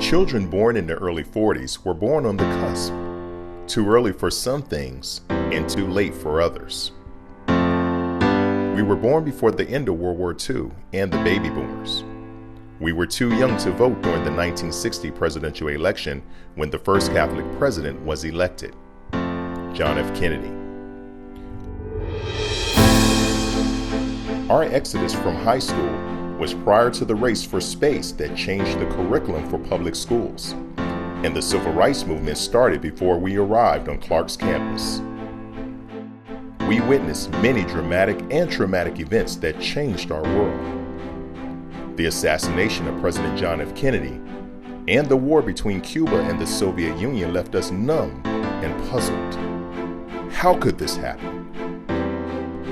Children born in the early 40s were born on the cusp, too early for some things and too late for others. We were born before the end of World War II and the baby boomers. We were too young to vote during the 1960 presidential election when the first Catholic president was elected, John F. Kennedy. Our exodus from high school was prior to the race for space that changed the curriculum for public schools, and the civil rights movement started before we arrived on Clark's campus. We witnessed many dramatic and traumatic events that changed our world. The assassination of President John F. Kennedy and the war between Cuba and the Soviet Union left us numb and puzzled. How could this happen?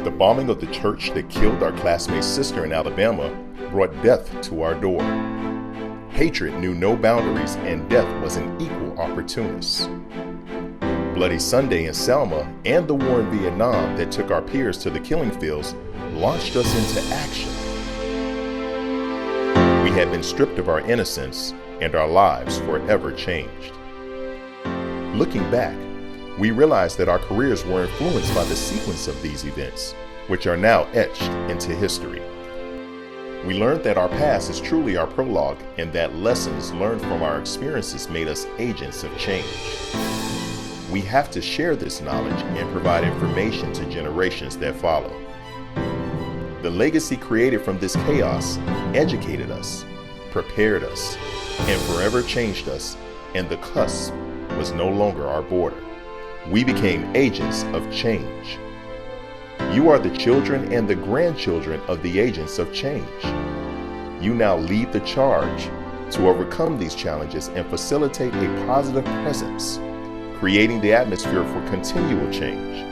The bombing of the church that killed our classmate's sister in Alabama brought death to our door. Hatred knew no boundaries and death was an equal opportunist. Bloody Sunday in Selma and the war in Vietnam that took our peers to the killing fields launched us into action. We had been stripped of our innocence and our lives forever changed. Looking back, we realized that our careers were influenced by the sequence of these events, which are now etched into history. We learned that our past is truly our prologue and that lessons learned from our experiences made us agents of change. We have to share this knowledge and provide information to generations that follow. The legacy created from this chaos educated us, prepared us, and forever changed us, and the cusp was no longer our border. We became agents of change. You are the children and the grandchildren of the agents of change. You now lead the charge to overcome these challenges and facilitate a positive presence, creating the atmosphere for continual change.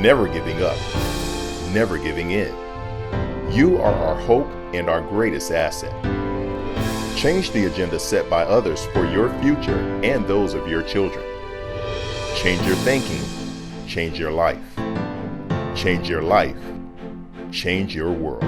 Never giving up, never giving in. You are our hope and our greatest asset. Change the agenda set by others for your future and those of your children. Change your thinking, change your life. Change your life, change your world.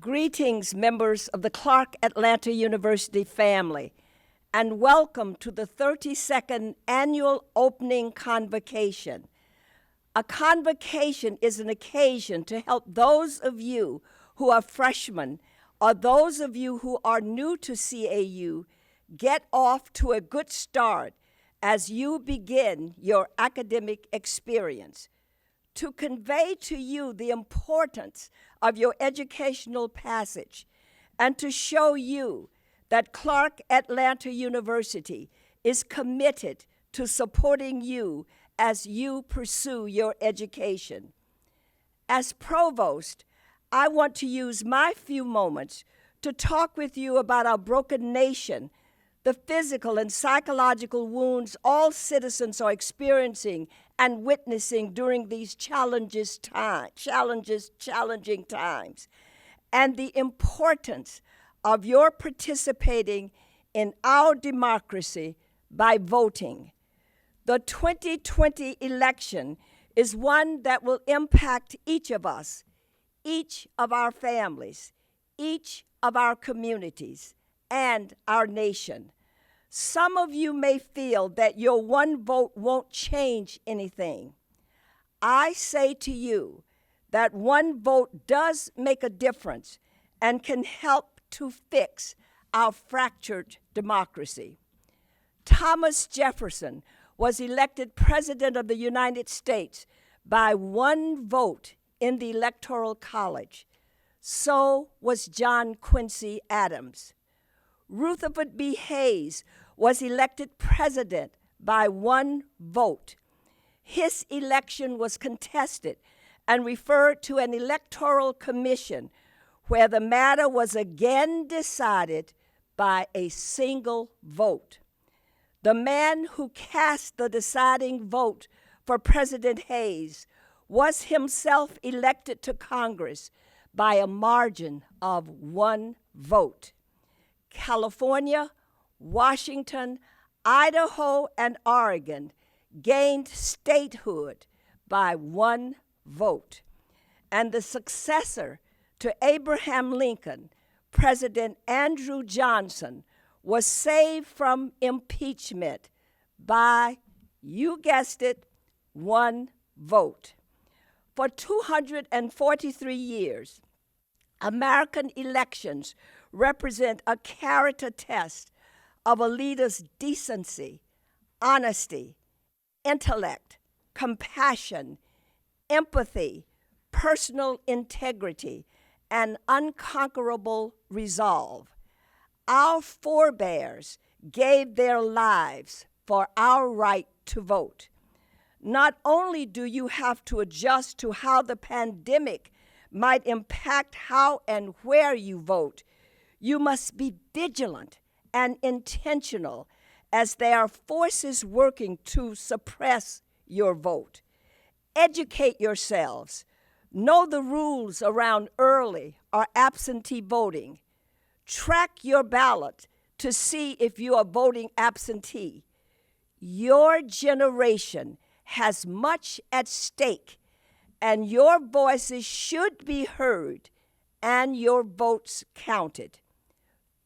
Greetings, members of the Clark Atlanta University family, and welcome to the 32nd Annual Opening Convocation. A convocation is an occasion to help those of you who are freshmen or those of you who are new to CAU get off to a good start as you begin your academic experience. To convey to you the importance of your educational passage and to show you that Clark Atlanta University is committed to supporting you as you pursue your education. As provost, I want to use my few moments to talk with you about our broken nation, the physical and psychological wounds all citizens are experiencing and witnessing during these challenging times, and the importance of your participating in our democracy by voting. The 2020 election is one that will impact each of us, each of our families, each of our communities, and our nation. Some of you may feel that your one vote won't change anything. I say to you that one vote does make a difference and can help to fix our fractured democracy. Thomas Jefferson was elected President of the United States by one vote in the Electoral College. So was John Quincy Adams. Rutherford B. Hayes was elected president by one vote. His election was contested and referred to an electoral commission where the matter was again decided by a single vote. The man who cast the deciding vote for President Hayes was himself elected to Congress by a margin of one vote. California, Washington, Idaho, and Oregon gained statehood by one vote. And the successor to Abraham Lincoln, President Andrew Johnson, was saved from impeachment by, you guessed it, one vote. For 243 years, American elections represent a character test of a leader's decency, honesty, intellect, compassion, empathy, personal integrity, and unconquerable resolve. Our forebears gave their lives for our right to vote. Not only do you have to adjust to how the pandemic might impact how and where you vote, you must be vigilant and intentional as there are forces working to suppress your vote. Educate yourselves. Know the rules around early or absentee voting. Track your ballot to see if you are voting absentee. Your generation has much at stake, and your voices should be heard and your votes counted.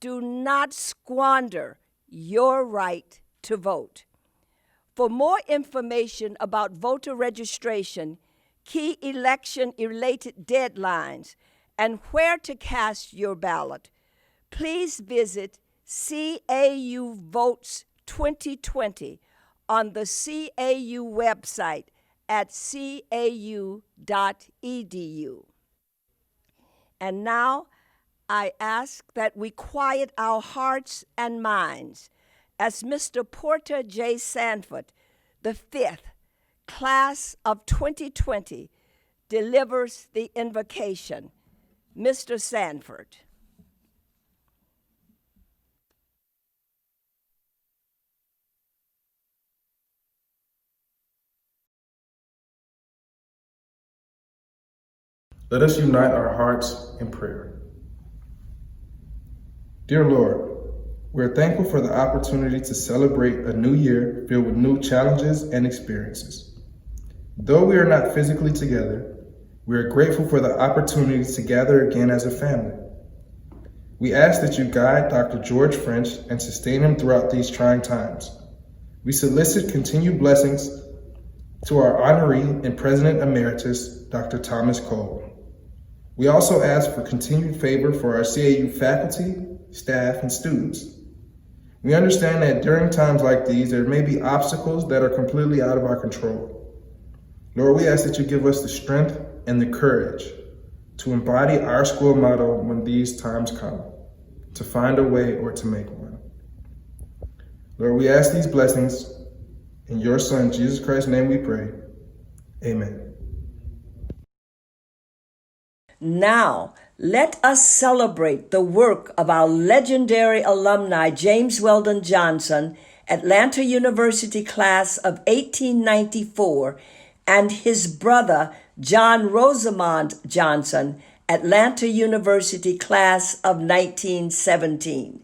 Do not squander your right to vote. For more information about voter registration, key election-related deadlines, and where to cast your ballot, please visit CAU Votes 2020 on the CAU website at cau.edu. And now, I ask that we quiet our hearts and minds as Mr. Porter J. Sanford, the 5th class of 2020, delivers the invocation. Mr. Sanford. Let us unite our hearts in prayer. Dear Lord, we are thankful for the opportunity to celebrate a new year filled with new challenges and experiences. Though we are not physically together, We are grateful for the opportunity to gather again as a family. We ask that you guide Dr. George French and sustain him throughout these trying times. We solicit continued blessings to our honoree and President Emeritus, Dr. Thomas Cole. We also ask for continued favor for our CAU faculty, staff, and students. We understand that during times like these, there may be obstacles that are completely out of our control. Lord, we ask that you give us the strength and the courage to embody our school motto when these times come, to find a way or to make one. Lord, we ask these blessings in your Son, Jesus Christ's name we pray. Amen. Now, let us celebrate the work of our legendary alumni, James Weldon Johnson, Atlanta University class of 1894, and his brother, John Rosamond Johnson, Atlanta University class of 1917.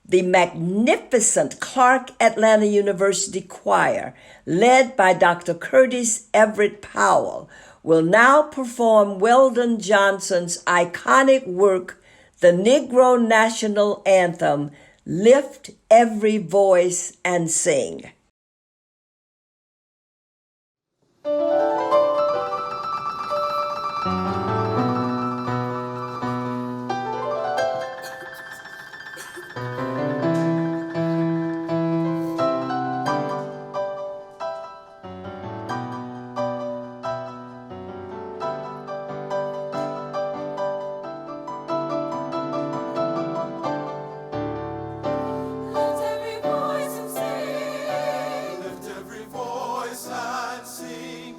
The magnificent Clark Atlanta University Choir, led by Dr. Curtis Everett Powell, will now perform Weldon Johnson's iconic work, the Negro National Anthem, Lift Every Voice and Sing.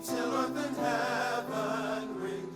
Till earth and heaven ring.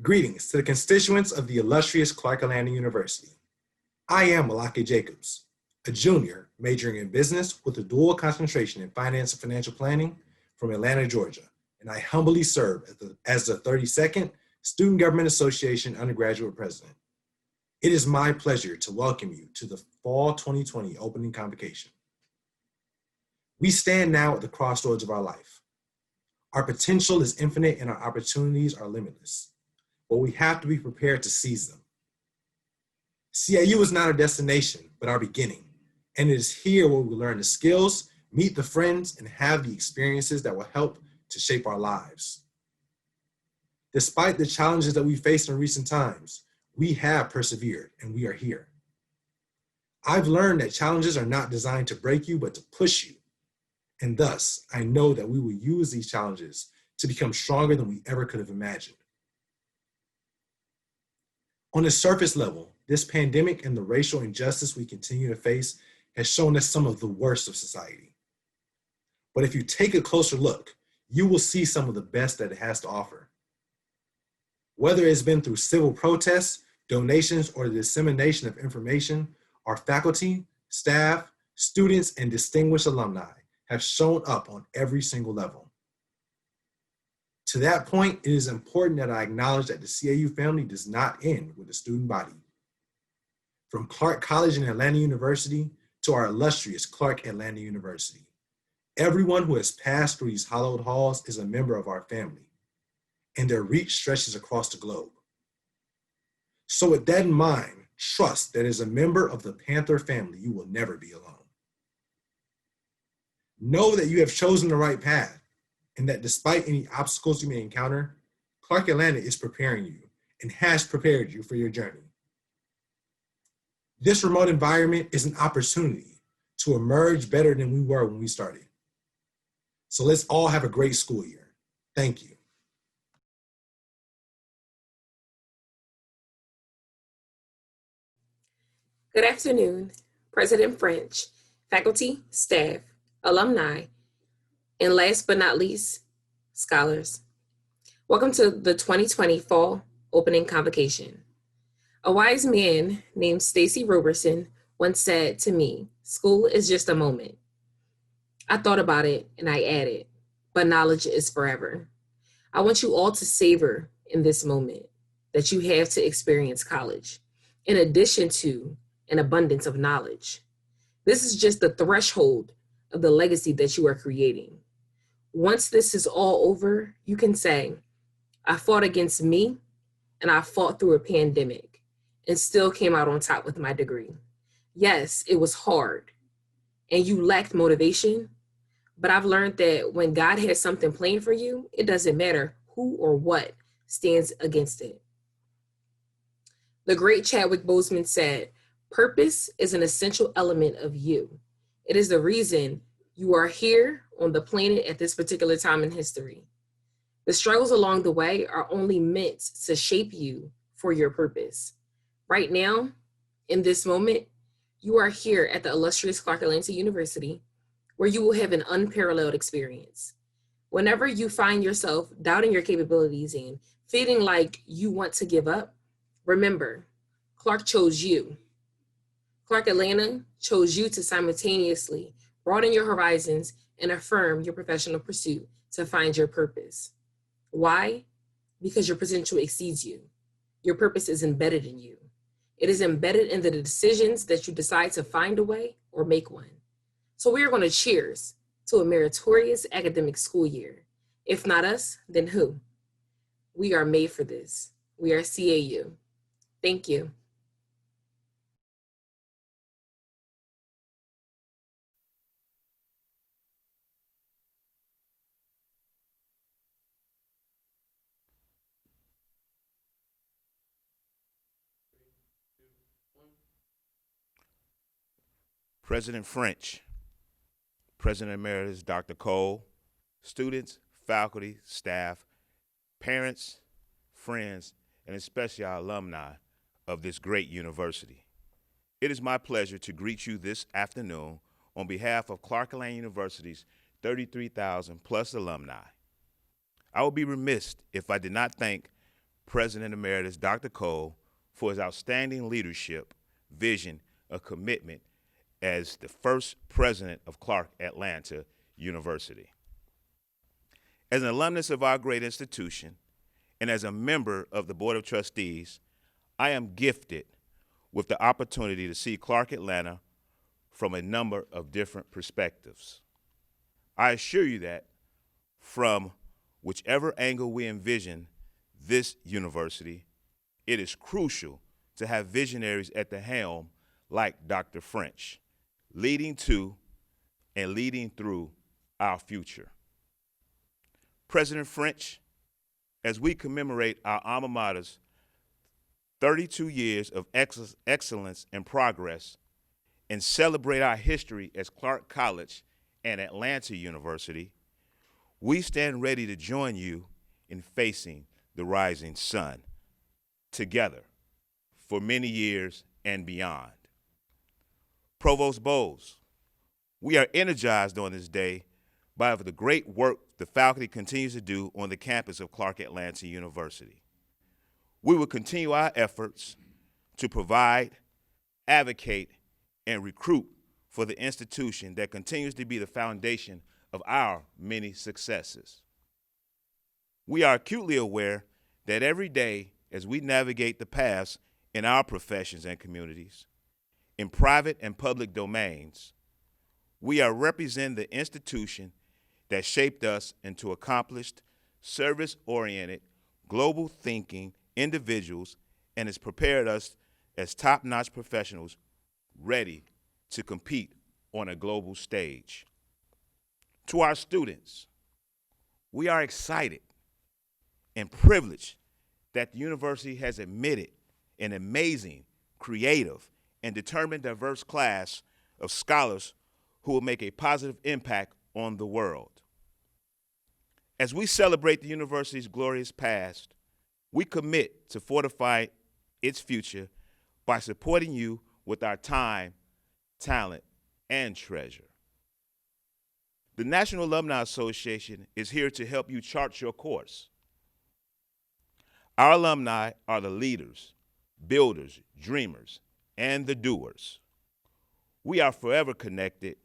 Greetings to the constituents of the illustrious Clark-Atlanta University. I am Malaki Jacobs, a junior majoring in business with a dual concentration in finance and financial planning from Atlanta, Georgia, and I humbly serve as the 32nd Student Government Association undergraduate president. It is my pleasure to welcome you to the Fall 2020 opening convocation. We stand now at the crossroads of our life. Our potential is infinite and our opportunities are limitless, but we have to be prepared to seize them. CAU is not our destination, but our beginning, and it is here where we learn the skills, meet the friends, and have the experiences that will help to shape our lives. Despite the challenges that we faced in recent times, we have persevered and we are here. I've learned that challenges are not designed to break you, but to push you. And thus, I know that we will use these challenges to become stronger than we ever could have imagined. On the surface level, this pandemic and the racial injustice we continue to face has shown us some of the worst of society. But if you take a closer look, you will see some of the best that it has to offer. Whether it's been through civil protests, donations, or the dissemination of information, our faculty, staff, students, and distinguished alumni have shown up on every single level. To that point, it is important that I acknowledge that the CAU family does not end with the student body. From Clark College and Atlanta University to our illustrious Clark Atlanta University, everyone who has passed through these hallowed halls is a member of our family, and their reach stretches across the globe. So with that in mind, trust that as a member of the Panther family, you will never be alone. Know that you have chosen the right path, and that despite any obstacles you may encounter, Clark Atlanta is preparing you and has prepared you for your journey. This remote environment is an opportunity to emerge better than we were when we started. So let's all have a great school year. Thank you. Good afternoon, President French, faculty, staff, alumni, and last but not least, scholars. Welcome to the 2020 Fall Opening Convocation. A wise man named Stacy Roberson once said to me, "School is just a moment." I thought about it and I added, "But knowledge is forever." I want you all to savor in this moment that you have to experience college, in addition to an abundance of knowledge. This is just the threshold of the legacy that you are creating. Once this is all over, you can say, "I fought against me and I fought through a pandemic and still came out on top with my degree." Yes, it was hard and you lacked motivation, but I've learned that when God has something planned for you, it doesn't matter who or what stands against it. The great Chadwick Boseman said, "Purpose is an essential element of you. It is the reason you are here on the planet at this particular time in history. The struggles along the way are only meant to shape you for your purpose." Right now, in this moment, you are here at the illustrious Clark Atlanta University, where you will have an unparalleled experience. Whenever you find yourself doubting your capabilities and feeling like you want to give up, remember, Clark chose you. Clark Atlanta chose you to simultaneously broaden your horizons and affirm your professional pursuit to find your purpose. Why? Because your potential exceeds you. Your purpose is embedded in you. It is embedded in the decisions that you decide to find a way or make one. So we are going to cheers to a meritorious academic school year. If not us, then who? We are made for this. We are CAU. Thank you. President French, President Emeritus Dr. Cole, students, faculty, staff, parents, friends, and especially our alumni of this great university. It is my pleasure to greet you this afternoon on behalf of Clark Atlanta University's 33,000 plus alumni. I would be remiss if I did not thank President Emeritus Dr. Cole for his outstanding leadership, vision, and commitment as the first president of Clark Atlanta University. As an alumnus of our great institution and as a member of the Board of Trustees, I am gifted with the opportunity to see Clark Atlanta from a number of different perspectives. I assure you that from whichever angle we envision this university, it is crucial to have visionaries at the helm like Dr. French, leading to and leading through our future. President French, as we commemorate our alma mater's 32 years of excellence and progress and celebrate our history as Clark College and Atlanta University, we stand ready to join you in facing the rising sun together for many years and beyond. Provost Bowles, we are energized on this day by the great work the faculty continues to do on the campus of Clark Atlanta University. We will continue our efforts to provide, advocate, and recruit for the institution that continues to be the foundation of our many successes. We are acutely aware that every day as we navigate the paths in our professions and communities, in private and public domains, we are representing the institution that shaped us into accomplished, service-oriented, global thinking individuals and has prepared us as top-notch professionals ready to compete on a global stage. To our students, we are excited and privileged that the university has admitted an amazing, creative, and determined diverse class of scholars who will make a positive impact on the world. As we celebrate the university's glorious past, we commit to fortify its future by supporting you with our time, talent, and treasure. The National Alumni Association is here to help you chart your course. Our alumni are the leaders, builders, dreamers, and the doers. We are forever connected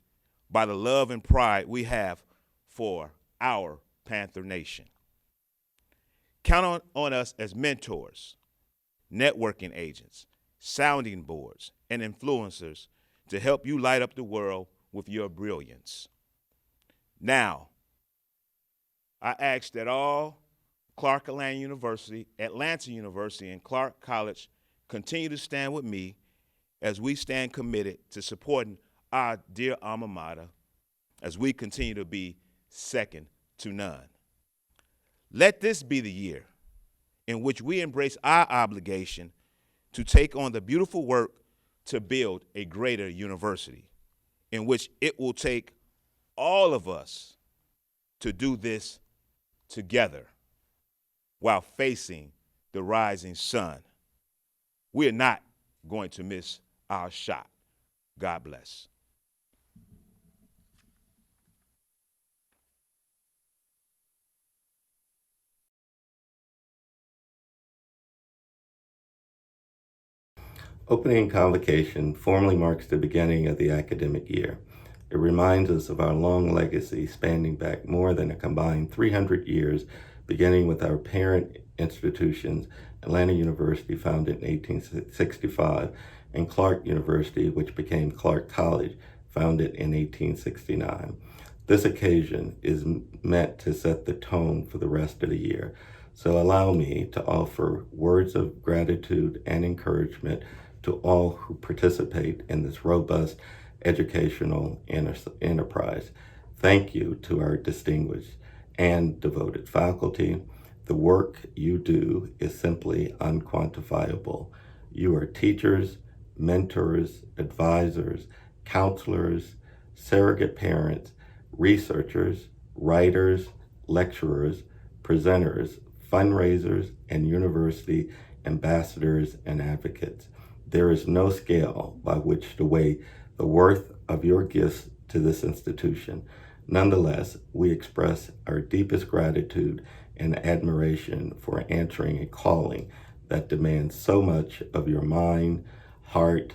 by the love and pride we have for our Panther Nation. Count on us as mentors, networking agents, sounding boards, and influencers to help you light up the world with your brilliance. Now, I ask that all Clark Atlanta University, and Clark College continue to stand with me as we stand committed to supporting our dear alma mater as we continue to be second to none. Let this be the year in which we embrace our obligation to take on the beautiful work to build a greater university, in which it will take all of us to do this together while facing the rising sun. We are not going to miss our shot. God bless. Opening Convocation formally marks the beginning of the academic year. It reminds us of our long legacy spanning back more than a combined 300 years, beginning with our parent institutions, Atlanta University, founded in 1865, and Clark University, which became Clark College, founded in 1869. This occasion is meant to set the tone for the rest of the year. So allow me to offer words of gratitude and encouragement to all who participate in this robust educational enterprise. Thank you to our distinguished and devoted faculty. The work you do is simply unquantifiable. You are teachers, mentors, advisors, counselors, surrogate parents, researchers, writers, lecturers, presenters, fundraisers, and university ambassadors and advocates. There is no scale by which to weigh the worth of your gifts to this institution. Nonetheless, we express our deepest gratitude and admiration for answering a calling that demands so much of your mind, heart,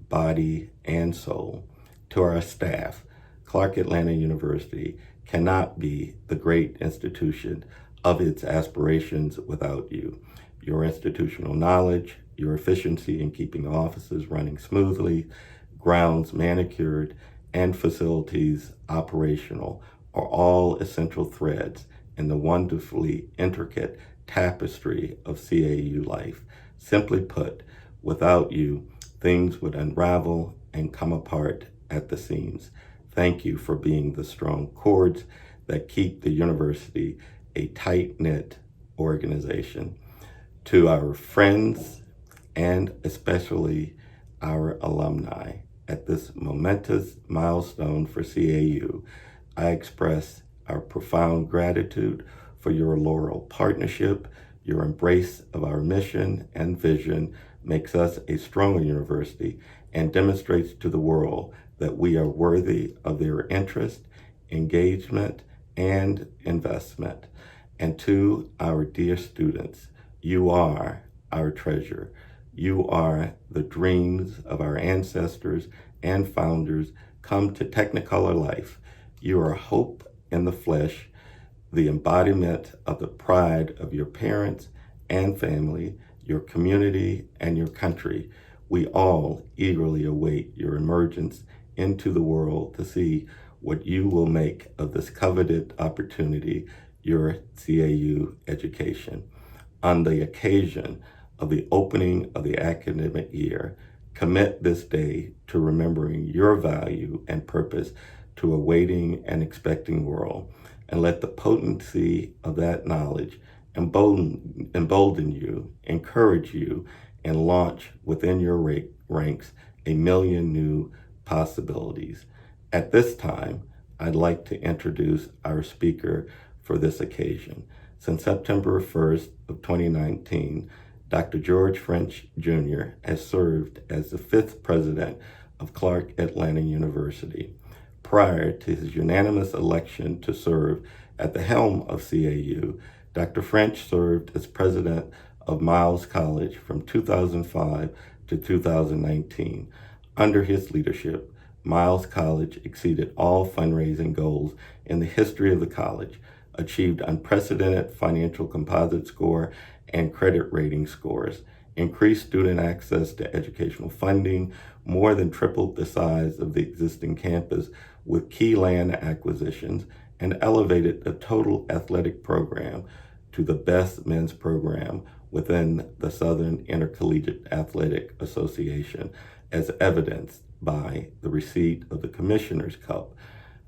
body, and soul. To our staff, Clark Atlanta University cannot be the great institution of its aspirations without you. Your institutional knowledge, your efficiency in keeping offices running smoothly, grounds manicured, and facilities operational are all essential threads in the wonderfully intricate tapestry of CAU life. Simply put, without you, things would unravel and come apart at the seams. Thank you for being the strong cords that keep the university a tight-knit organization. To our friends, and especially our alumni, at this momentous milestone for CAU, I express our profound gratitude for your loyal partnership. Your embrace of our mission and vision makes us a stronger university and demonstrates to the world that we are worthy of their interest, engagement, and investment. And to our dear students, you are our treasure. You are the dreams of our ancestors and founders come to Technicolor life. You are hope in the flesh, the embodiment of the pride of your parents and family, your community, and your country. We all eagerly await your emergence into the world to see what you will make of this coveted opportunity, your CAU education. On the occasion of the opening of the academic year, commit this day to remembering your value and purpose to a waiting and expecting world, and let the potency of that knowledge embolden you, encourage you, and launch within your ranks a million new possibilities. At this time, I'd like to introduce our speaker for this occasion. Since September 1st of 2019, Dr. George French Jr. has served as the 5th president of Clark Atlanta University. Prior to his unanimous election to serve at the helm of CAU, Dr. French served as president of Miles College from 2005 to 2019. Under his leadership, Miles College exceeded all fundraising goals in the history of the college, achieved unprecedented financial composite score and credit rating scores, increased student access to educational funding, more than tripled the size of the existing campus with key land acquisitions, and elevated the total athletic program to the best men's program within the Southern Intercollegiate Athletic Association, as evidenced by the receipt of the Commissioner's Cup.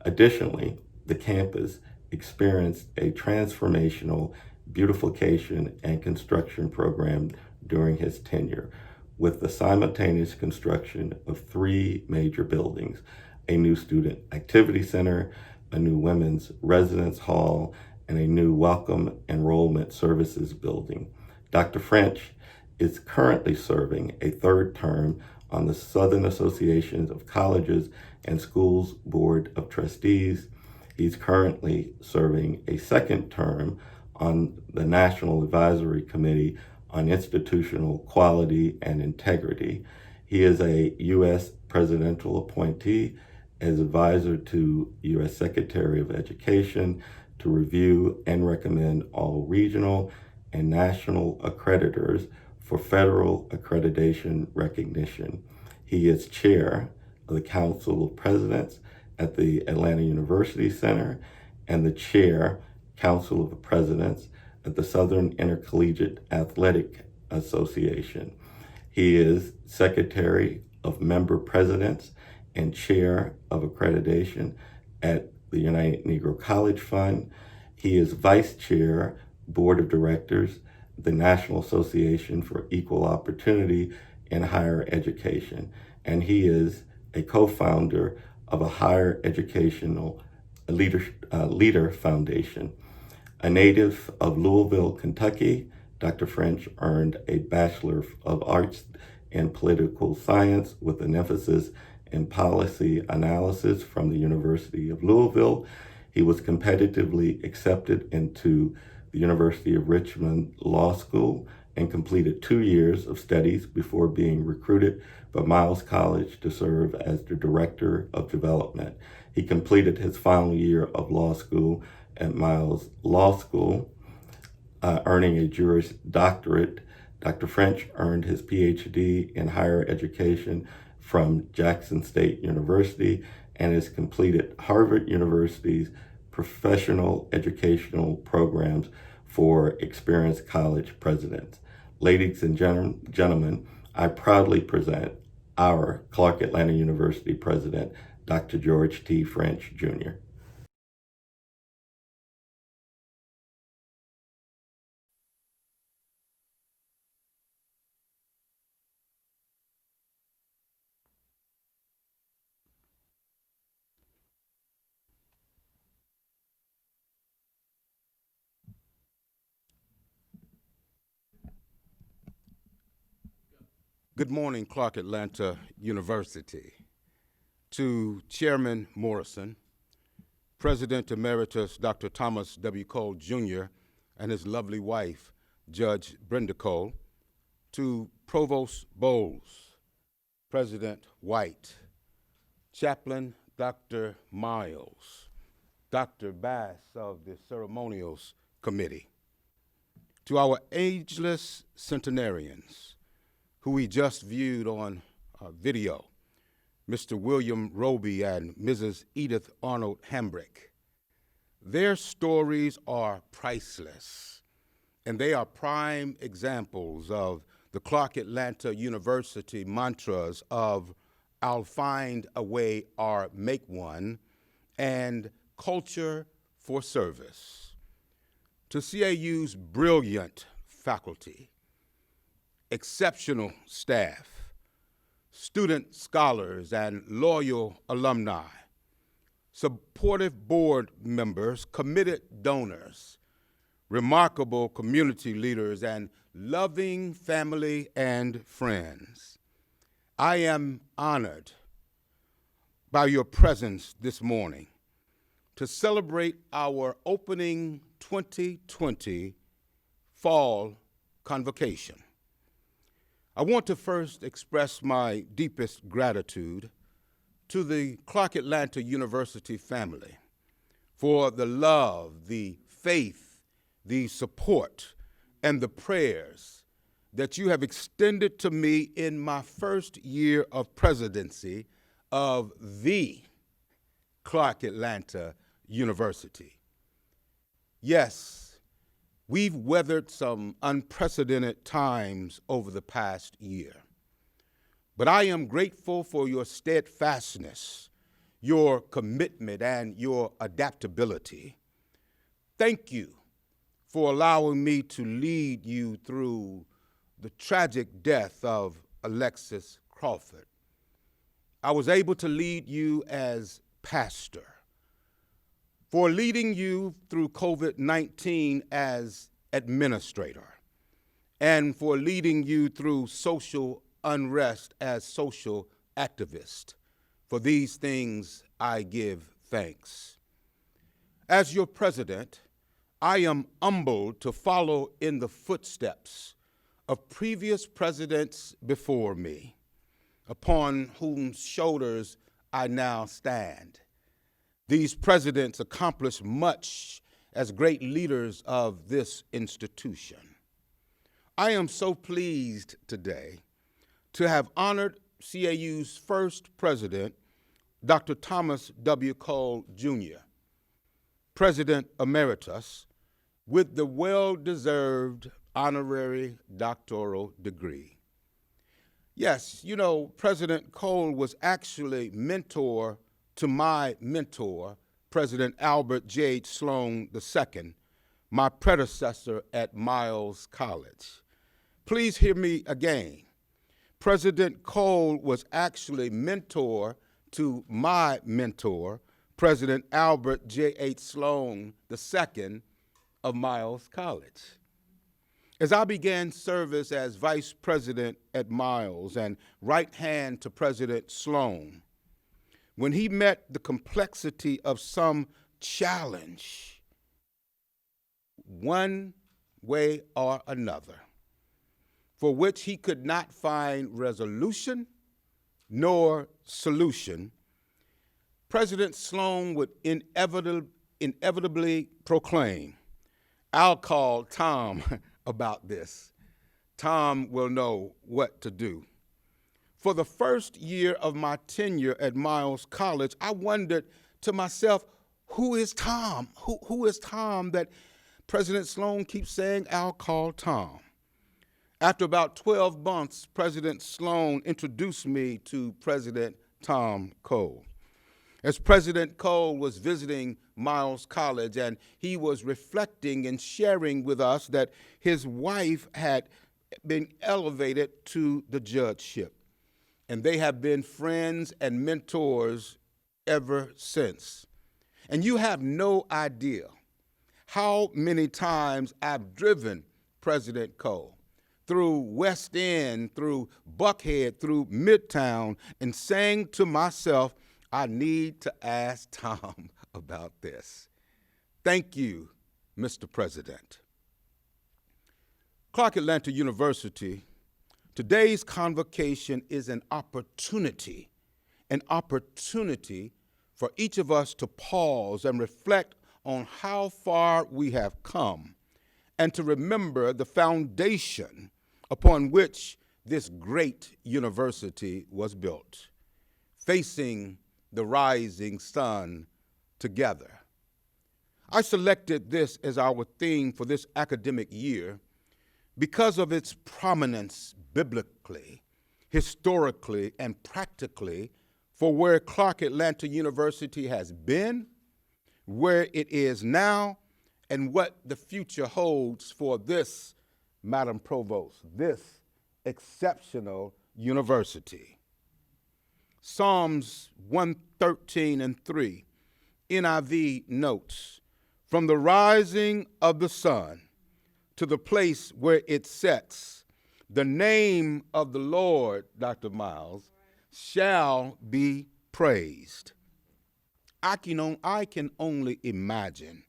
Additionally, the campus experienced a transformational beautification and construction program during his tenure, with the simultaneous construction of 3 major buildings: a new student activity center, a new women's residence hall, and a new welcome enrollment services building. Dr. French is currently serving a 3rd term on the Southern Associations of Colleges and Schools Board of Trustees. He's currently serving a 2nd term on the National Advisory Committee on Institutional Quality and Integrity. He is a U.S. presidential appointee as advisor to U.S. Secretary of Education to review and recommend all regional and national accreditors for federal accreditation recognition. He is chair of the Council of Presidents at the Atlanta University Center and the chair, Council of Presidents at the Southern Intercollegiate Athletic Association. He is secretary of member presidents and chair of accreditation at the United Negro College Fund. He is vice chair, board of directors, the National Association for Equal Opportunity in Higher Education, and he is a co-founder of a higher educational leader foundation. A native of Louisville, Kentucky, Dr. French earned a Bachelor of Arts in Political Science with an emphasis in policy analysis from the University of Louisville. He was competitively accepted into the the University of Richmond Law School and completed 2 years of studies before being recruited by Miles College to serve as the Director of Development. He completed his final year of law school at Miles Law School, earning a Juris Doctorate. Dr. French earned his PhD in higher education from Jackson State University and has completed Harvard University's professional educational programs for experienced college presidents. Ladies and gentlemen, I proudly present our Clark Atlanta University President, Dr. George T. French, Jr. Good morning, Clark Atlanta University. To Chairman Morrison, President Emeritus Dr. Thomas W. Cole, Jr., and his lovely wife, Judge Brenda Cole, to Provost Bowles, President White, Chaplain Dr. Miles, Dr. Bass of the Ceremonials Committee, to our ageless centenarians, who we just viewed on video, Mr. William Roby and Mrs. Edith Arnold Hambrick. Their stories are priceless, and they are prime examples of the Clark Atlanta University mantras of "I'll find a way" or "make one," and "culture for service." To CAU's brilliant faculty, exceptional staff, student scholars, and loyal alumni, supportive board members, committed donors, remarkable community leaders, and loving family and friends, I am honored by your presence this morning to celebrate our opening 2020 Fall Convocation. I want to first express my deepest gratitude to the Clark Atlanta University family for the love, the faith, the support, and the prayers that you have extended to me in my first year of presidency of the Clark Atlanta University. Yes, we've weathered some unprecedented times over the past year, but I am grateful for your steadfastness, your commitment, and your adaptability. Thank you for allowing me to lead you through the tragic death of Alexis Crawford. I was able to lead you as pastor, for leading you through COVID-19 as administrator, and for leading you through social unrest as social activist. For these things I give thanks. As your president, I am humbled to follow in the footsteps of previous presidents before me, upon whose shoulders I now stand. These presidents accomplished much as great leaders of this institution. I am so pleased today to have honored CAU's first president, Dr. Thomas W. Cole, Jr., President Emeritus, with the well-deserved honorary doctoral degree. Yes, you know, President Cole was actually mentor to my mentor, President Albert J. Sloan II, my predecessor at Miles College. Please hear me again. President Cole was actually mentor to my mentor, President Albert J.H. Sloan II of Miles College. As I began service as vice president at Miles and right hand to President Sloan, when he met the complexity of some challenge one way or another, for which he could not find resolution nor solution, President Sloan would inevitably proclaim, "I'll call Tom about this. Tom will know what to do." For the first year of my tenure at Miles College, I wondered to myself, who is Tom? Who is Tom that President Sloan keeps saying, "I'll call Tom"? After about 12 months, President Sloan introduced me to President Tom Cole. As President Cole was visiting Miles College, and he was reflecting and sharing with us that his wife had been elevated to the judgeship, and they have been friends and mentors ever since. And you have no idea how many times I've driven President Cole through West End, through Buckhead, through Midtown, and saying to myself, I need to ask Tom about this. Thank you, Mr. President. Clark Atlanta University, today's convocation is an opportunity for each of us to pause and reflect on how far we have come and to remember the foundation upon which this great university was built, facing the rising sun together. I selected this as our theme for this academic year because of its prominence biblically, historically, and practically for where Clark Atlanta University has been, where it is now, and what the future holds for this, Madam Provost, this exceptional university. Psalms 113:3, NIV notes, "From the rising of the sun to the place where it sets, the name of the Lord," Dr. Miles, "shall be praised." I can only imagine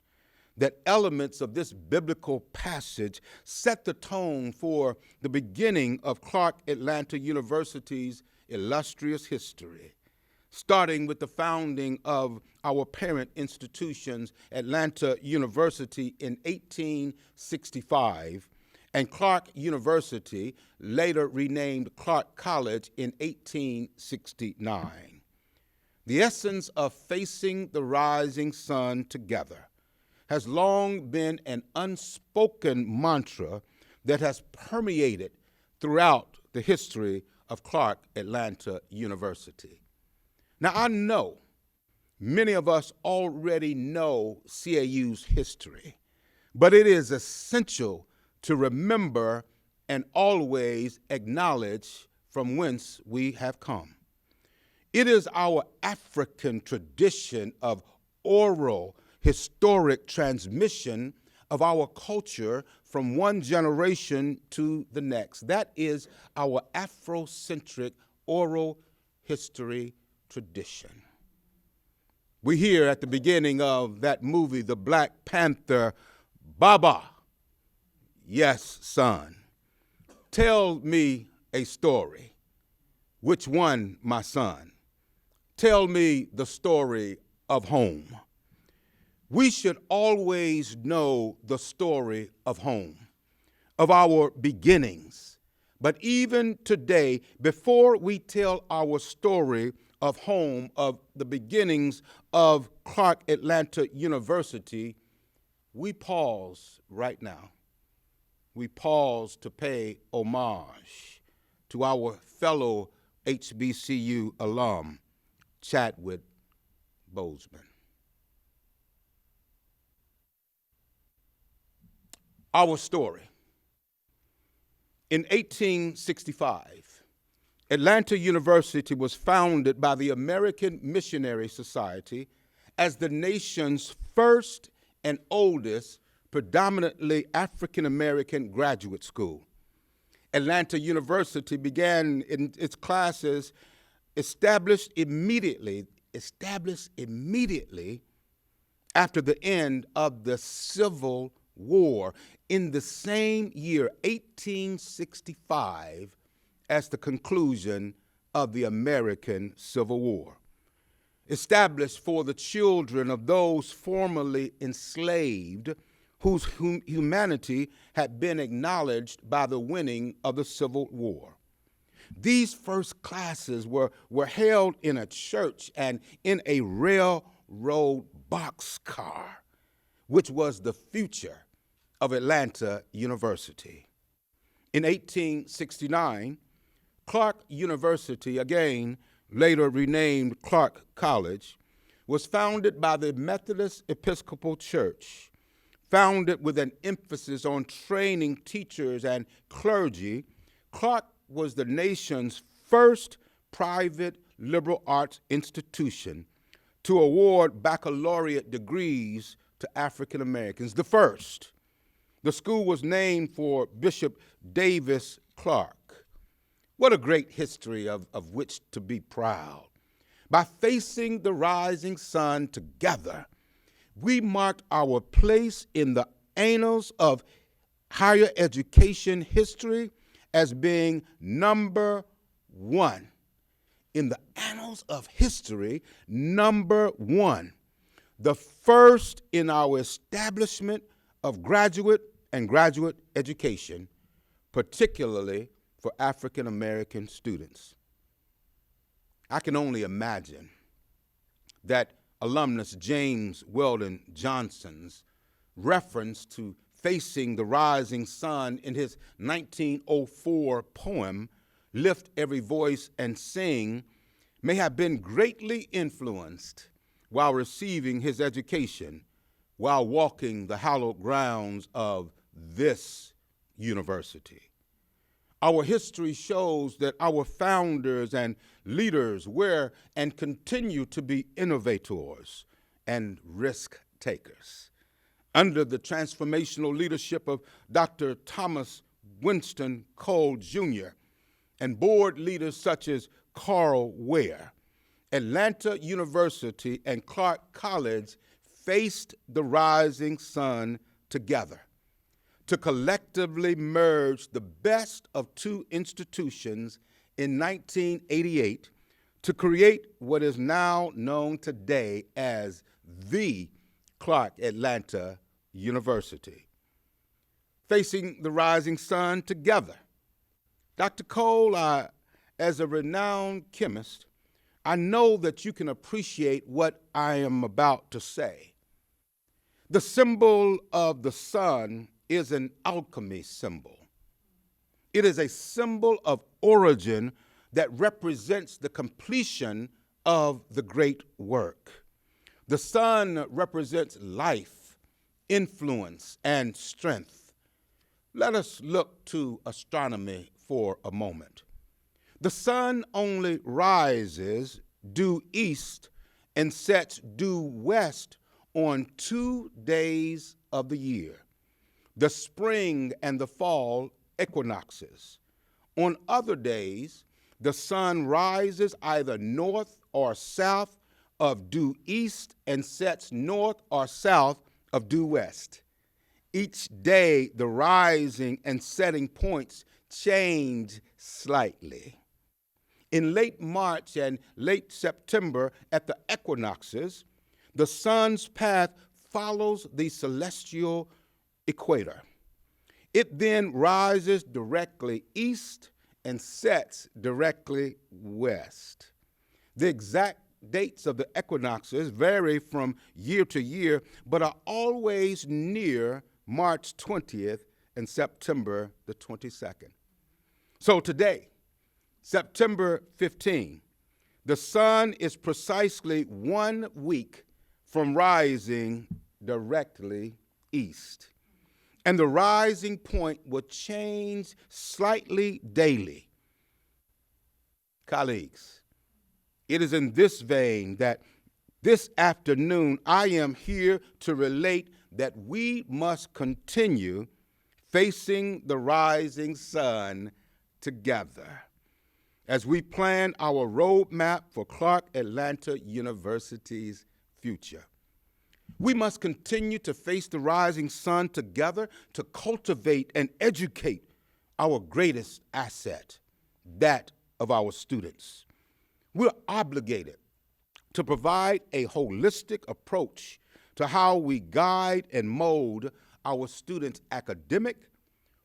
that elements of this biblical passage set the tone for the beginning of Clark Atlanta University's illustrious history, starting with the founding of our parent institutions, Atlanta University, in 1865, and Clark University, later renamed Clark College, in 1869. The essence of facing the rising sun together has long been an unspoken mantra that has permeated throughout the history of Clark Atlanta University. Now, I know many of us already know CAU's history, but it is essential to remember and always acknowledge from whence we have come. It is our African tradition of oral historic transmission of our culture from one generation to the next. That is our Afrocentric oral history tradition. We hear at the beginning of that movie, The Black Panther, "Baba, yes, son, tell me a story." "Which one, my son?" "Tell me the story of home." We should always know the story of home, of our beginnings. But even today, before we tell our story of home, of the beginnings of Clark Atlanta University, we pause right now. We pause to pay homage to our fellow HBCU alum, Chadwick Boseman. Our story. In 1865, Atlanta University was founded by the American Missionary Society as the nation's first and oldest predominantly African-American graduate school. Atlanta University began in its classes established immediately after the end of the Civil War in the same year, 1865, as the conclusion of the American Civil War. Established for the children of those formerly enslaved whose humanity had been acknowledged by the winning of the Civil War. These first classes were held in a church and in a railroad boxcar, which was the future of Atlanta University. In 1869, Clark University, again later renamed Clark College, was founded by the Methodist Episcopal Church, founded with an emphasis on training teachers and clergy. Clark was the nation's first private liberal arts institution to award baccalaureate degrees to African Americans, the first. The school was named for Bishop Davis Clark. What a great history of which to be proud. By facing the rising sun together, we marked our place in the annals of higher education history as being number one. In the annals of history, number one. The first in our establishment of graduate and graduate education, particularly for African American students. I can only imagine that alumnus James Weldon Johnson's reference to facing the rising sun in his 1904 poem, Lift Every Voice and Sing, may have been greatly influenced while receiving his education, while walking the hallowed grounds of this university. Our history shows that our founders and leaders were and continue to be innovators and risk takers. Under the transformational leadership of Dr. Thomas Winston Cole Jr. and board leaders such as Carl Ware, Atlanta University and Clark College faced the rising sun together to collectively merge the best of two institutions in 1988 to create what is now known today as the Clark Atlanta University. Facing the rising sun together. Dr. Cole, as a renowned chemist, I know that you can appreciate what I am about to say. The symbol of the sun is an alchemy symbol. It is a symbol of origin that represents the completion of the great work. The sun represents life, influence, and strength. Let us look to astronomy for a moment. The sun only rises due east and sets due west on 2 days of the year, the spring and the fall equinoxes. On other days, the sun rises either north or south of due east and sets north or south of due west. Each day, the rising and setting points change slightly. In late March and late September at the equinoxes, the sun's path follows the celestial equator. It then rises directly east and sets directly west. The exact dates of the equinoxes vary from year to year, but are always near March 20th and September the 22nd. So today, September 15, the sun is precisely 1 week from rising directly east. And the rising point will change slightly daily. Colleagues, it is in this vein that this afternoon I am here to relate that we must continue facing the rising sun together as we plan our roadmap for Clark Atlanta University's future. We must continue to face the rising sun together to cultivate and educate our greatest asset, that of our students. We're obligated to provide a holistic approach to how we guide and mold our students' academic,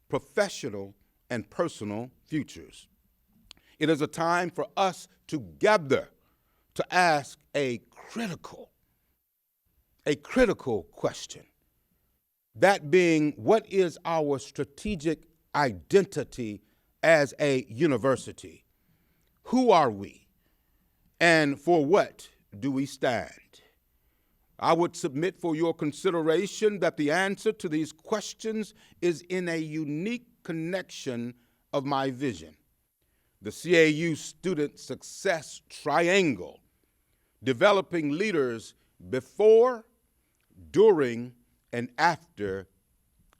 professional, and personal futures. It is a time for us together to ask a critical question. That being, what is our strategic identity as a university? Who are we? And for what do we stand? I would submit for your consideration that the answer to these questions is in a unique connection of my vision. The CAU Student Success Triangle, developing leaders before, during, and after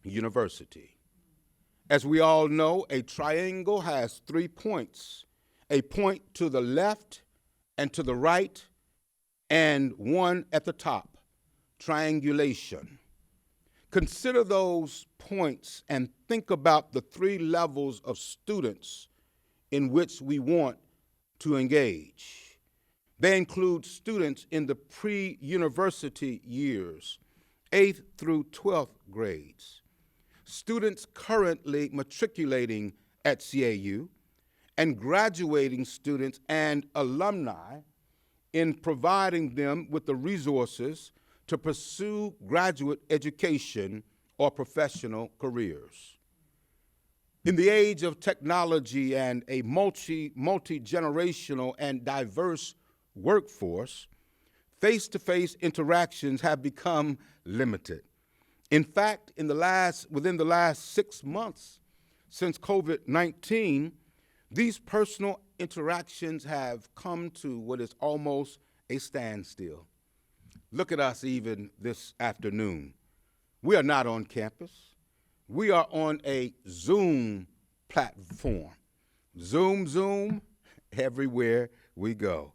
university. As we all know, a triangle has 3 points, a point to the left and to the right, and one at the top, triangulation. Consider those points and think about the 3 levels of students in which we want to engage. They include students in the pre-university years, 8th through 12th grades, students currently matriculating at CAU, and graduating students and alumni in providing them with the resources to pursue graduate education or professional careers. In the age of technology and a multi-generational and diverse workforce, face-to-face interactions have become limited. In fact, within the last 6 months since COVID-19, these personal interactions have come to what is almost a standstill. Look at us even this afternoon. We are not on campus. We are on a Zoom platform. Zoom, everywhere we go.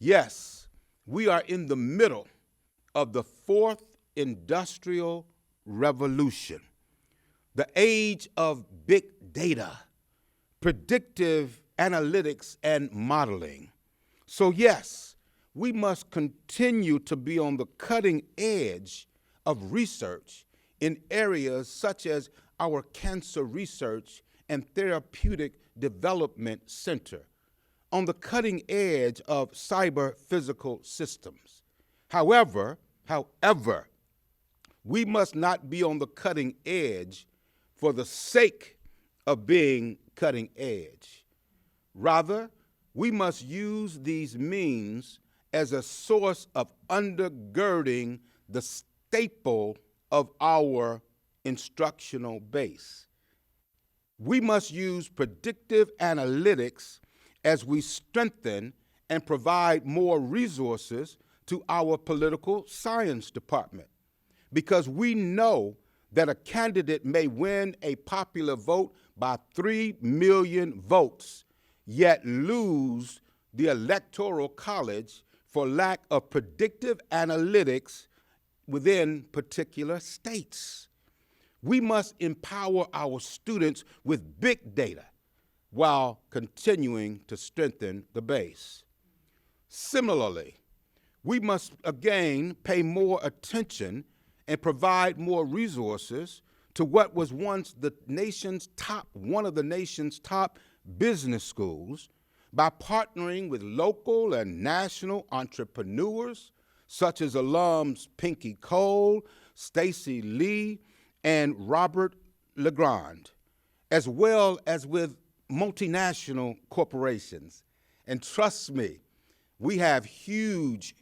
Yes, we are in the middle of the 4th industrial revolution, the age of big data, predictive analytics, and modeling. So yes, we must continue to be on the cutting edge of research in areas such as our Cancer Research and Therapeutic Development Center, on the cutting edge of cyber physical systems. However, we must not be on the cutting edge for the sake of being cutting edge. Rather, we must use these means as a source of undergirding the staple of our instructional base. We must use predictive analytics as we strengthen and provide more resources to our political science department, because we know that a candidate may win a popular vote by 3 million votes, yet lose the Electoral College for lack of predictive analytics within particular states. We must empower our students with big data while continuing to strengthen the base. Similarly, we must again pay more attention and provide more resources to what was once one of the nation's top business schools by partnering with local and national entrepreneurs such as alums Pinky Cole, Stacy Lee, and Robert Legrand, as well as with multinational corporations. And trust me, we have huge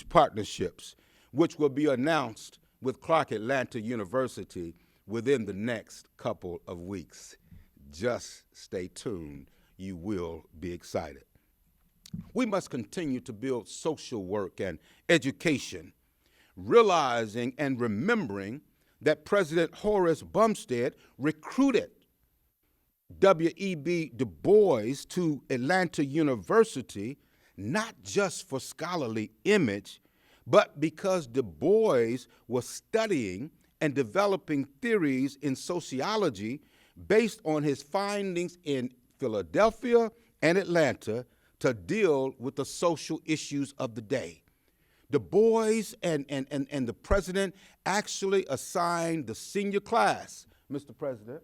partnerships which will be announced with Clark Atlanta University within the next couple of weeks. Just stay tuned. You will be excited. We must continue to build social work and education, realizing and remembering that President Horace Bumstead recruited W.E.B. Du Bois to Atlanta University not just for scholarly image, but because Du Bois was studying and developing theories in sociology based on his findings in Philadelphia and Atlanta to deal with the social issues of the day. Du Bois and the president actually assigned the senior class, Mr. President,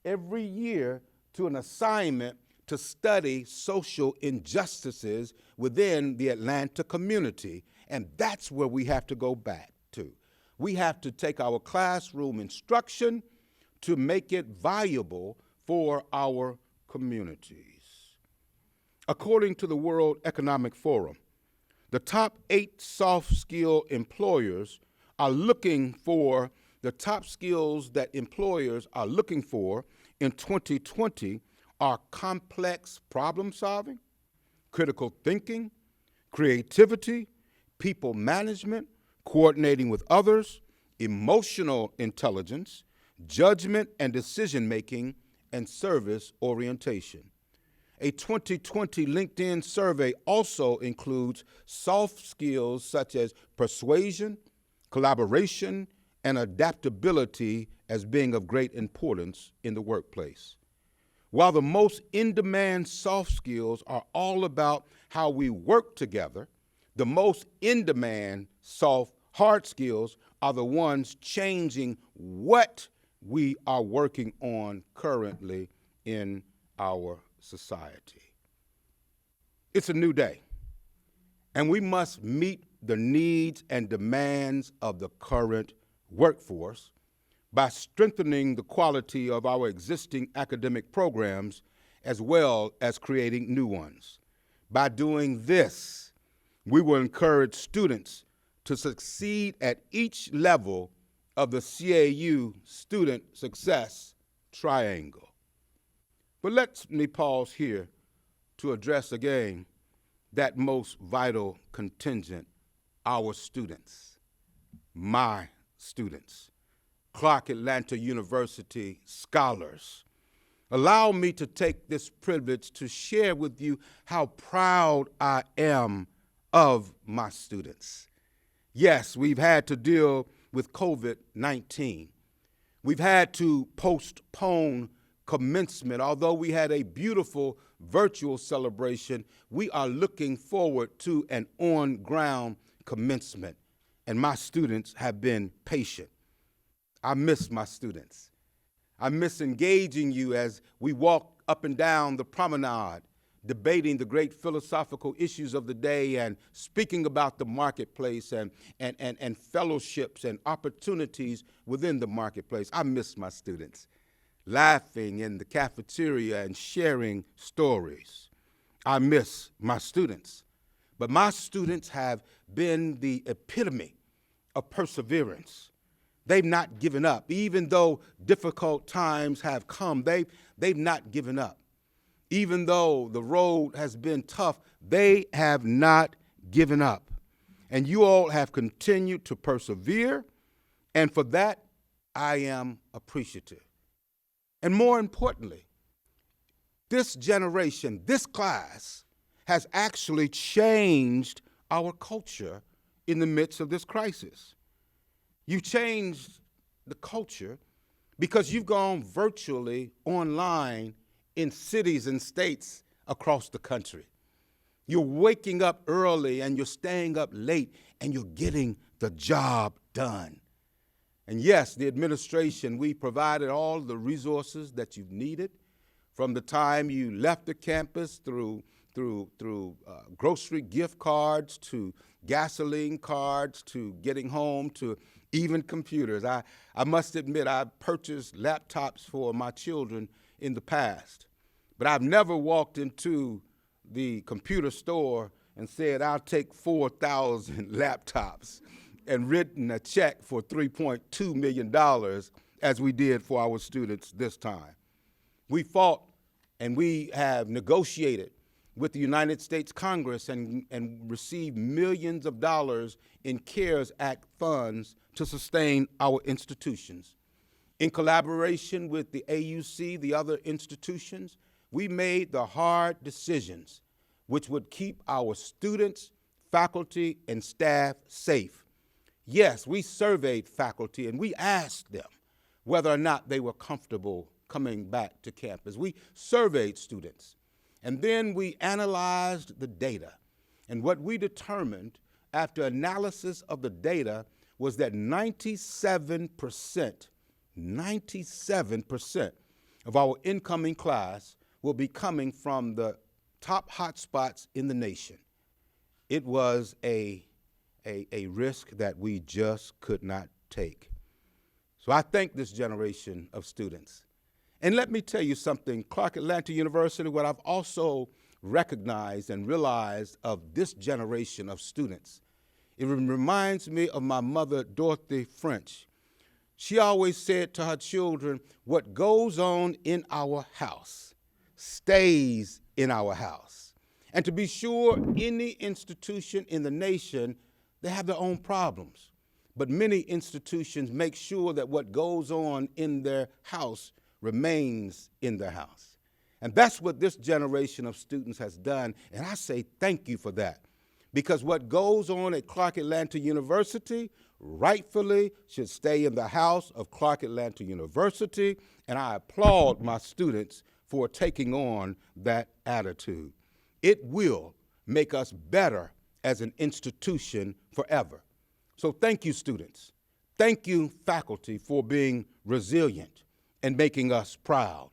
every year to an assignment to study social injustices within the Atlanta community. And that's where we have to go back to. We have to take our classroom instruction to make it viable for our communities. According to the World Economic Forum, the top 8 soft skill employers are looking for, the top skills that employers are looking for in 2020 are complex problem solving, critical thinking, creativity, people management, coordinating with others, emotional intelligence, judgment and decision making, and service orientation. A 2020 LinkedIn survey also includes soft skills such as persuasion, collaboration, and adaptability as being of great importance in the workplace. While the most in-demand soft skills are all about how we work together, the most in-demand hard skills are the ones changing what we are working on currently in our society. It's a new day, and we must meet the needs and demands of the current workforce by strengthening the quality of our existing academic programs as well as creating new ones. By doing this, we will encourage students to succeed at each level of the CAU Student Success Triangle. But let me pause here to address again that most vital contingent, our students, my students, Clark Atlanta University scholars. Allow me to take this privilege to share with you how proud I am of my students. Yes, we've had to deal with COVID-19. We've had to postpone commencement. Although we had a beautiful virtual celebration, we are looking forward to an on-ground commencement, and my students have been patient. I miss my students. I miss engaging you as we walk up and down the promenade, debating the great philosophical issues of the day and speaking about the marketplace and fellowships and opportunities within the marketplace. I miss my students, laughing in the cafeteria and sharing stories. I miss my students, but my students have been the epitome of perseverance. They've not given up. Even though difficult times have come, they've not given up. Even though the road has been tough, they have not given up. And you all have continued to persevere, and for that, I am appreciative. And more importantly, this generation, this class, has actually changed our culture in the midst of this crisis. You've changed the culture because you've gone virtually online in cities and states across the country. You're waking up early and you're staying up late and you're getting the job done. And yes, the administration, we provided all the resources that you've needed from the time you left the campus through grocery gift cards to gasoline cards to getting home to even computers. I must admit, I purchased laptops for my children in the past, but I've never walked into the computer store and said, I'll take 4,000 laptops and written a check for $3.2 million as we did for our students this time. We fought and we have negotiated with the United States Congress and received millions of dollars in CARES Act funds to sustain our institutions. In collaboration with the AUC, the other institutions, we made the hard decisions which would keep our students, faculty and staff safe. Yes, we surveyed faculty and we asked them whether or not they were comfortable coming back to campus. We surveyed students, and then we analyzed the data. And what we determined after analysis of the data was that 97% of our incoming class will be coming from the top hotspots in the nation. It was a risk that we just could not take. So I thank this generation of students. And let me tell you something, Clark Atlanta University, what I've also recognized and realized of this generation of students, it reminds me of my mother, Dorothy French. She always said to her children, what goes on in our house stays in our house. And to be sure, any institution in the nation, they have their own problems. But many institutions make sure that what goes on in their house remains in their house. And that's what this generation of students has done, and I say thank you for that. Because what goes on at Clark Atlanta University rightfully should stay in the house of Clark Atlanta University, and I applaud my students for taking on that attitude. It will make us better as an institution forever. So thank you, students. Thank you, faculty, for being resilient and making us proud.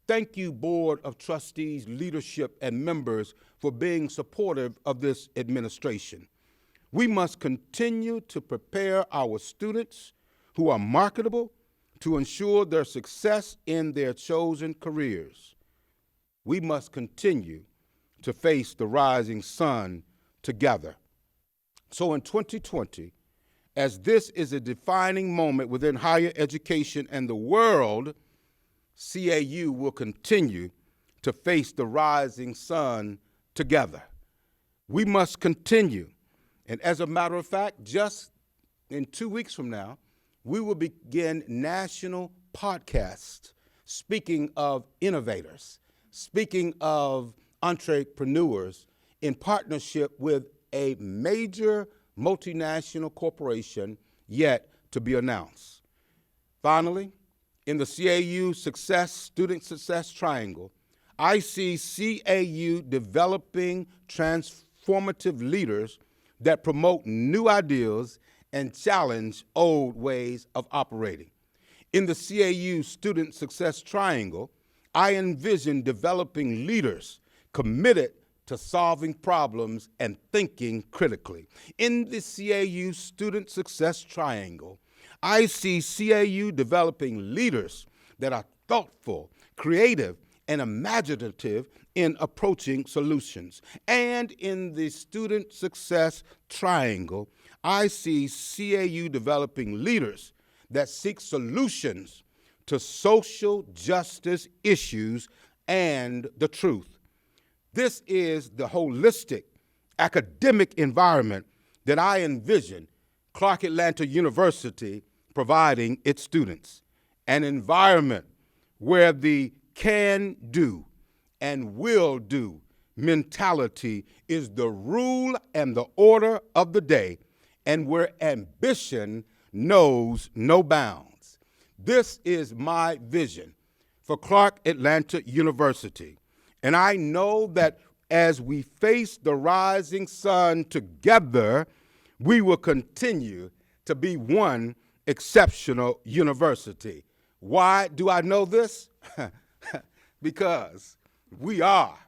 Thank you, Board of Trustees, leadership, and members for being supportive of this administration. We must continue to prepare our students who are marketable to ensure their success in their chosen careers. We must continue to face the rising sun together. So in 2020, as this is a defining moment within higher education and the world, CAU will continue to face the rising sun together. We must continue. And as a matter of fact, just in 2 weeks from now, we will begin national podcasts speaking of innovators, speaking of entrepreneurs in partnership with a major multinational corporation yet to be announced. Finally, in the CAU Student Success Triangle, I see CAU developing transformative leaders that promote new ideas and challenge old ways of operating. In the CAU Student Success Triangle, I envision developing leaders committed to solving problems and thinking critically. In the CAU Student Success Triangle, I see CAU developing leaders that are thoughtful, creative, and imaginative in approaching solutions. And in the Student Success Triangle, I see CAU developing leaders that seek solutions to social justice issues and the truth. This is the holistic academic environment that I envision Clark Atlanta University providing its students, an environment where the can-do and will-do mentality is the rule and the order of the day, and where ambition knows no bounds. This is my vision for Clark Atlanta University, and I know that as we face the rising sun together, we will continue to be one exceptional university. Why do I know this? Because we are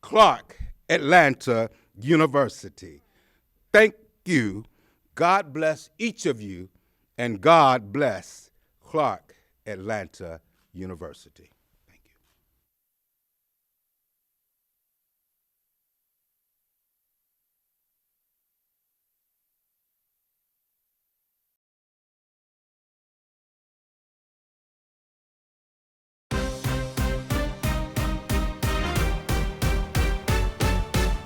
Clark Atlanta University. Thank you. God bless each of you, and God bless Clark Atlanta University. Thank you.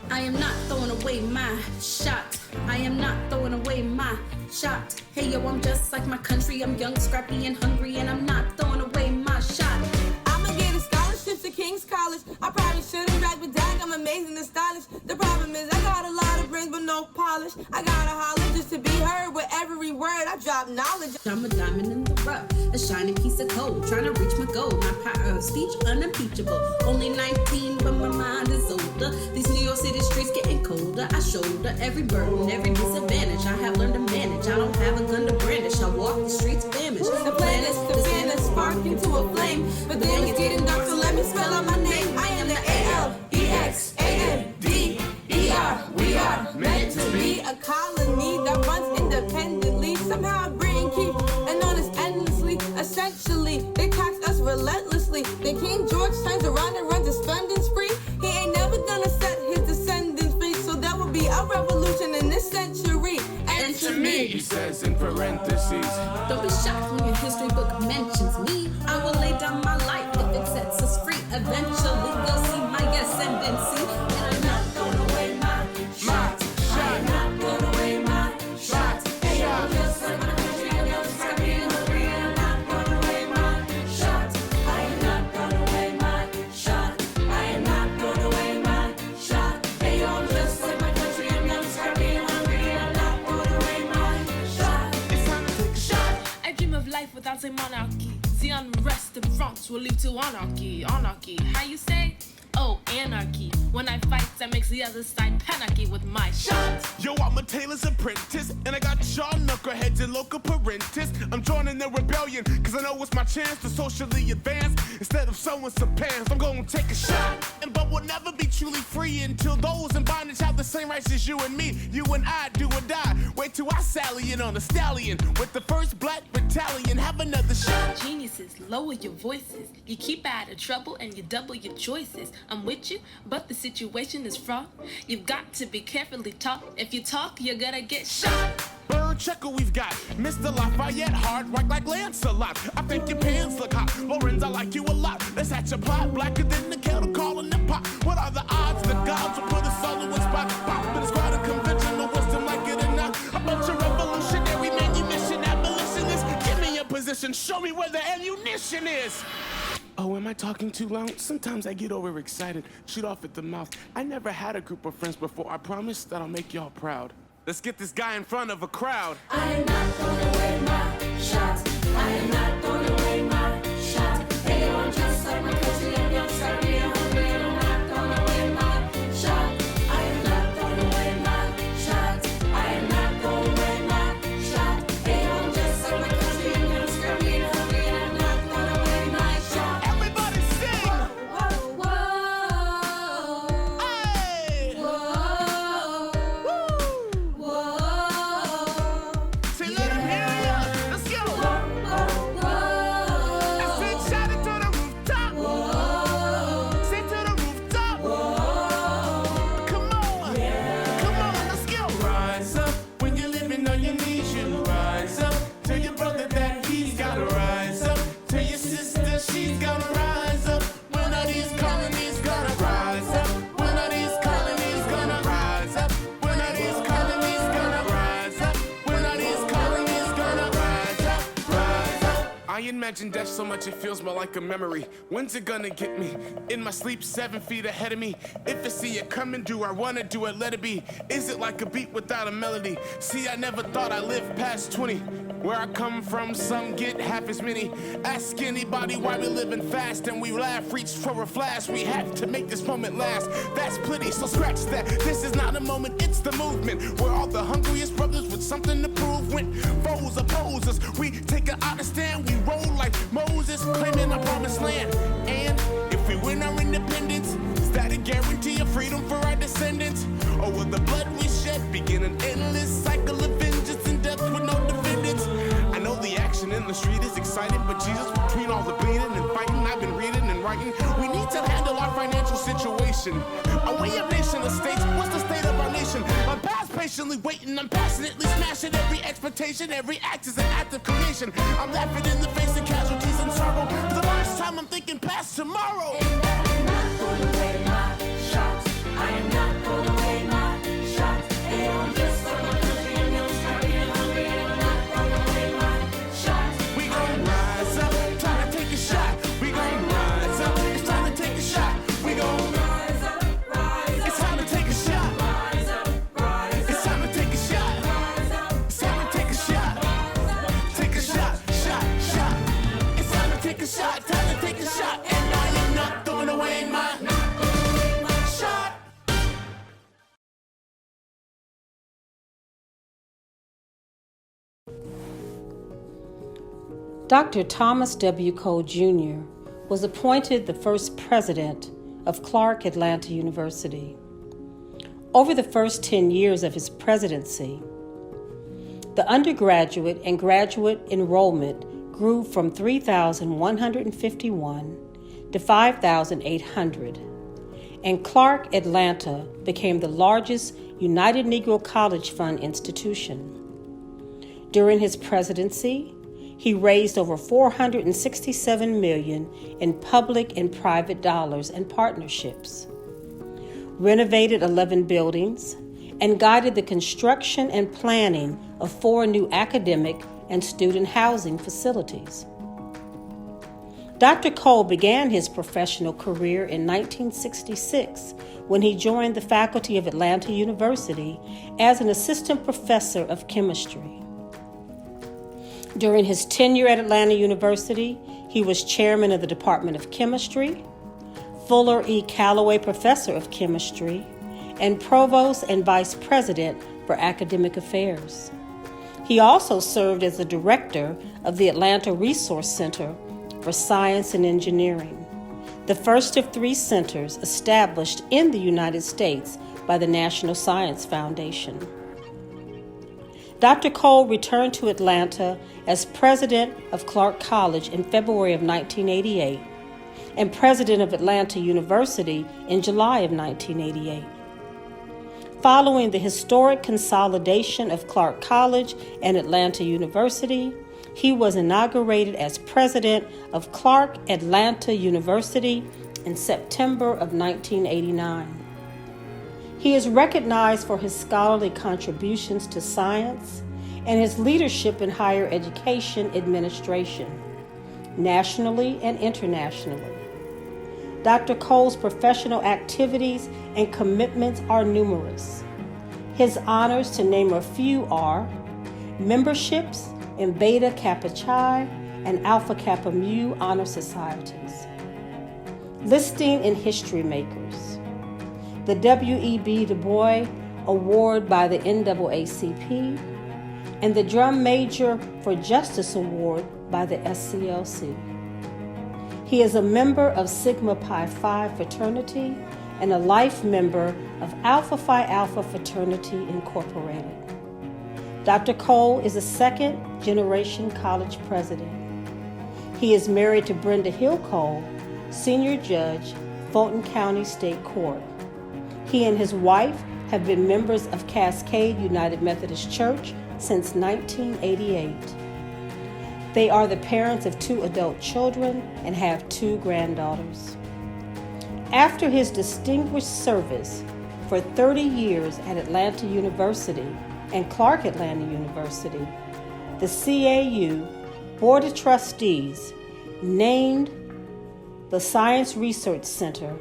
I am not throwing away my shot. I am not throwing away my shot. Hey yo, I'm just like my country. I'm young, scrappy, and hungry, and I'm not throwing away my shot. I'ma get a scholarship to King's College. I probably shouldn't drag, but dang, I'm I'm amazing and stylish. The problem is I got a lot of brains but no polish. I gotta holler just to be heard with every word. I drop knowledge. I'm a diamond in the rough, a shining piece of coal, trying to reach my goal. My power of speech unimpeachable. Only 19, but my mind is older. These New York City streets getting colder. I shoulder every burden, every disadvantage. I have learned to manage. I don't have a gun to brandish. I walk the streets famished. The plan is to fan a spark into a flame, but then it's getting dark, so let me spell out my name. I am the ALEXANDER. We are meant to be a colony that runs independently. Somehow our brain keeps and on us endlessly. Essentially, they tax us relentlessly. Then King George turns around and runs a spending spree. He ain't never gonna set his descendants free, so there will be a revolution in this century. And to me, he says in parentheses, don't be shocked when your history book mentions me. I will lay down my life if it sets us free. Eventually, you'll see my ascendancy. And I'm not throwing away my shot. I'm not throwing away my shot. Hey, I'm just like my country. I'm just happy and hungry. And I'm not throwing away my shot. I am not throwing away my shot. I am not throwing away my shot. Hey, I'm just like my country. I'm just happy and hungry. And I'm not throwing away my shot. it's time to take a shot. I dream of life without a monarchy. The unrest and fronts will lead to anarchy. Anarchy, how you say? Oh, anarchy. When I fight, that makes the other side panicky with my shot. Yo, I'm a tailor's apprentice, and I got Shaw knuckleheads and local parentis. I'm joining the rebellion, cause I know it's my chance to socially advance. Instead of sewing some pants, I'm gonna take a shot. But we'll never be truly free until those in bondage have the same rights as you and me. You and I do or die. Wait till I sally in on a stallion with the first black battalion. Have another shot. Geniuses, lower your voices. You keep out of trouble and you double your choices. I'm with you, but the situation is fraught. You've got to be carefully taught. If you talk, you're gonna get shot. Bird checker we've got Mr. Lafayette, hard rock like Lancelot. I think your pants look hot, Lorenz, I like you a lot. Let's hatch a plot, blacker than the kettle calling the pot. What are the odds? The gods will put us all in one spot. Pop, but it's quite a conventional wisdom, like it or not. A bunch of revolutionary manumission abolitionists. Give me your position, show me where the ammunition is. Oh, am I talking too loud? Sometimes I get overexcited, shoot off at the mouth. I never had a group of friends before. I promise that I'll make y'all proud. Let's get this guy in front of a crowd. I am not throwing away my shot. I am not throwing away my shot. Hey, I'm just like my country. I'm young, sorry, I'm hungry, and I'm not throwing away my shot. I am not throwing away my shot. I am not throwing away my shot. Hey, I'm just like my country. I'm young, sorry, and hungry, and I'm not throwing away my shot. Everybody sing! Whoa, whoa, Hey! whoa, whoa, Say, let 'em hear ya! Let's go! whoa, I said, shout it to the rooftop! Say to the rooftop! Come on! Come on, let's go! Rise up when you're living on your knees. You rise up. Tell your brother that he's gotta rise up. Tell your sister she's gotta rise up. When are these colonies gonna rise up? When are these colonies gonna rise up? When are these colonies gonna rise up? When are these colonies gonna rise up? Rise up. I imagine death so much it feels more like a memory. When's it gonna get me? In my sleep, 7 feet ahead of me. If I see it coming, do I wanna do it? Let it be. Is it like a beat without a melody? See, I never thought I'd live past 20. Where I come from, some get half as many. Ask anybody why we living fast and we laugh. Reach for a flash, we have to make this moment last. That's plenty, so scratch that. This is not a moment, it's the movement. We're all the hungriest brothers with something to prove. When foes oppose us, we take an honest stand. We roll like Moses, claiming our promised land. And if we win our independence, is that a guarantee of freedom for our descendants? Or will the blood we shed begin an endless cycle of vengeance and death with no defendants? I know the action in the street is exciting, but Jesus, between all the bleeding and fighting, I've been reading and writing. We need to handle our financial situation. A way of nation of states, what's the state of our nation? I'm past patiently waiting, I'm passionately smashing every expectation. Every act is an act of creation. I'm laughing in the face of casualties and sorrow. For the last time, I'm thinking past tomorrow. I am not throwing away my shot. I am not throwing away my shot. Hey, I'm just like my country. I'm young, sorry, and hungry, and I'm not throwing away my shot. We gon' rise up, time to take a shot. We gon' rise up, it's time to take a shot. We gon' Rise up, rise Dr. Thomas W. Cole Jr. was appointed the first president of Clark Atlanta University. Over the first 10 years of his presidency, the undergraduate and graduate enrollment grew from 3,151 to 5,800, and Clark Atlanta became the largest United Negro College Fund institution. During his presidency, he raised over $467 million in public and private dollars and partnerships, renovated 11 buildings, and guided the construction and planning of 4 new academic and student housing facilities. Dr. Cole began his professional career in 1966 when he joined the faculty of Atlanta University as an assistant professor of chemistry. During his tenure at Atlanta University, he was chairman of the Department of Chemistry, Fuller E. Calloway Professor of Chemistry, and provost and vice president for academic affairs. He also served as the director of the Atlanta Resource Center for Science and Engineering, the first of 3 centers established in the United States by the National Science Foundation. Dr. Cole returned to Atlanta as president of Clark College in February of 1988 and president of Atlanta University in July of 1988. Following the historic consolidation of Clark College and Atlanta University, he was inaugurated as president of Clark Atlanta University in September of 1989. He is recognized for his scholarly contributions to science and his leadership in higher education administration, nationally and internationally. Dr. Cole's professional activities and commitments are numerous. His honors, to name a few, are memberships in Beta Kappa Chi and Alpha Kappa Mu honor societies, listing in History Makers, the W.E.B. Du Bois Award by the NAACP, and the Drum Major for Justice Award by the SCLC. He is a member of Sigma Pi Phi fraternity and a life member of Alpha Phi Alpha Fraternity Incorporated. Dr. Cole is a second-generation college president. He is married to Brenda Hill Cole, senior judge, Fulton County State Court. He and his wife have been members of Cascade United Methodist Church since 1988. They are the parents of 2 adult children and have 2 granddaughters. After his distinguished service for 30 years at Atlanta University and Clark Atlanta University, the CAU Board of Trustees named the Science Research Center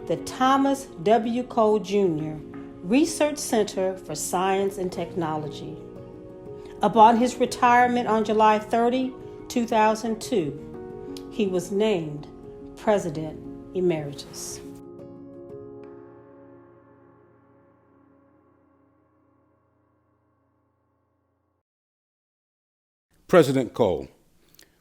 the Thomas W. Cole Jr. Research Center for Science and Technology. Upon his retirement on July 30, 2002, he was named President Emeritus. President Cole,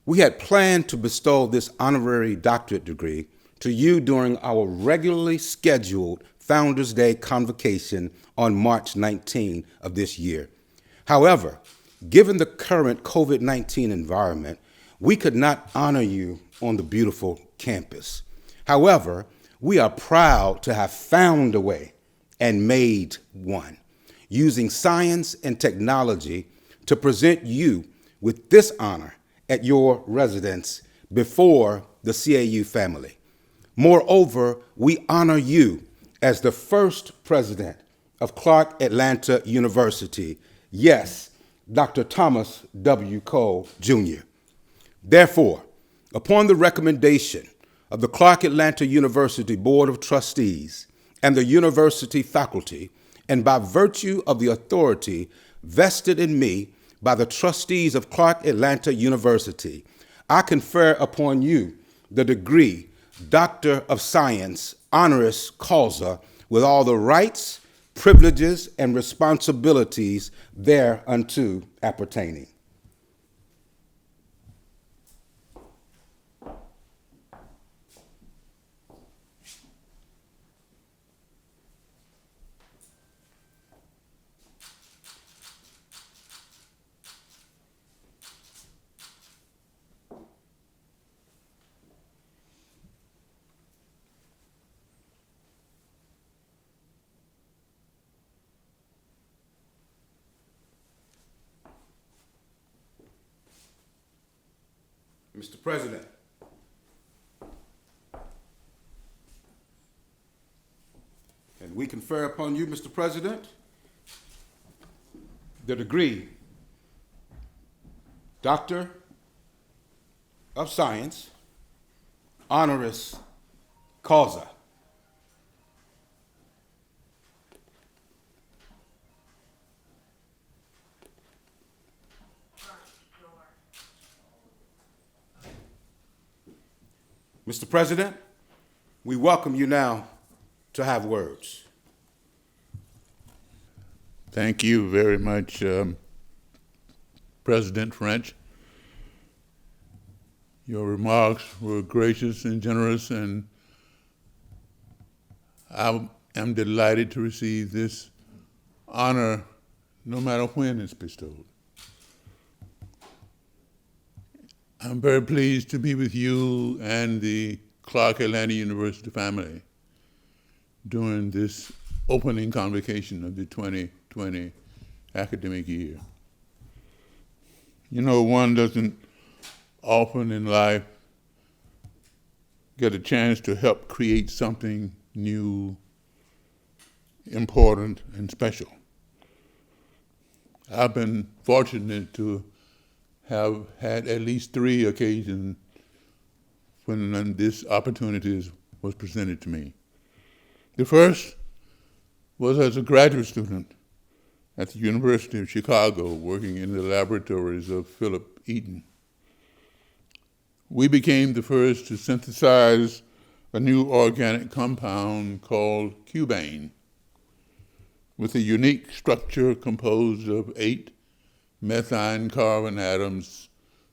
we had planned to bestow this honorary doctorate degree to you during our regularly scheduled Founders Day convocation on March 19 of this year. However, given the current COVID-19 environment, we could not honor you on the beautiful campus. However, we are proud to have found a way and made one, using science and technology to present you with this honor at your residence before the CAU family. Moreover, we honor you as the first president of Clark Atlanta University. Yes, Dr. Thomas W. Cole, Jr. Therefore, upon the recommendation of the Clark Atlanta University Board of Trustees and the university faculty, and by virtue of the authority vested in me by the trustees of Clark Atlanta University, I confer upon you the degree Doctor of Science, honoris causa, with all the rights, privileges, and responsibilities thereunto appertaining. Mr. President, and we confer upon you, Mr. President, the degree Doctor of Science, honoris causa. Mr. President, we welcome you now to have words. Thank you very much, President French. Your remarks were gracious and generous, and I am delighted to receive this honor no matter when it's bestowed. I'm very pleased to be with you and the Clark Atlanta University family during this opening convocation of the 2020 academic year. You know, one doesn't often in life get a chance to help create something new, important, and special. I've been fortunate to have had at least 3 occasions when this opportunity was presented to me. The first was as a graduate student at the University of Chicago, working in the laboratories of Philip Eaton. We became the first to synthesize a new organic compound called cubane, with a unique structure composed of 8 methine carbon atoms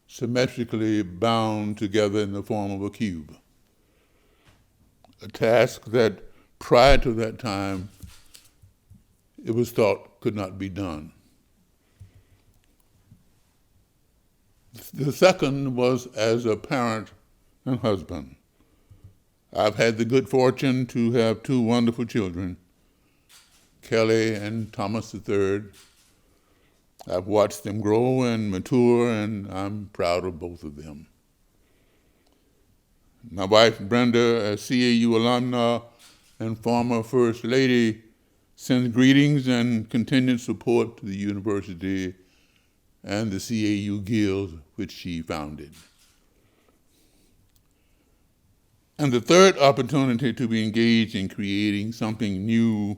symmetrically bound together in the form of a cube. A task that prior to that time it was thought could not be done. The second was as a parent and husband. I've had the good fortune to have 2 wonderful children, Kelly and Thomas III. I've watched them grow and mature, and I'm proud of both of them. My wife, Brenda, a CAU alumna and former First Lady, sends greetings and continued support to the university and the CAU Guild, which she founded. And the third opportunity to be engaged in creating something new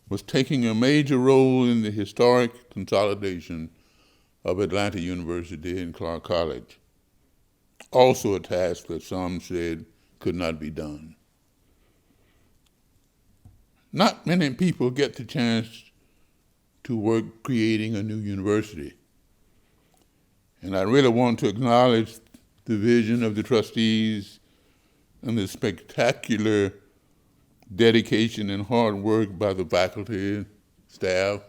was taking a major role in the historic consolidation of Atlanta University and Clark College, also a task that some said could not be done. Not many people get the chance to work creating a new university. And I really want to acknowledge the vision of the trustees and the spectacular dedication and hard work by the faculty, staff,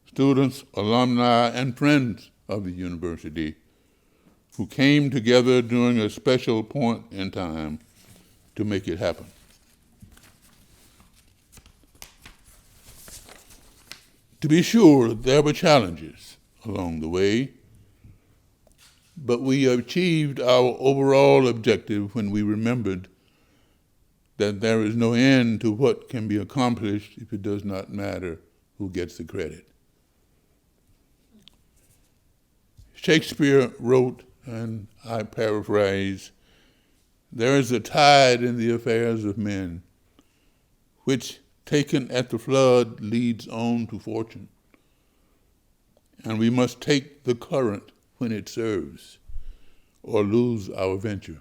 students, alumni, and friends of the university who came together during a special point in time to make it happen. To be sure, there were challenges along the way, but we achieved our overall objective when we remembered that there is no end to what can be accomplished if it does not matter who gets the credit. Shakespeare wrote, and I paraphrase, "There is a tide in the affairs of men, which, taken at the flood, leads on to fortune. And we must take the current when it serves, or lose our venture."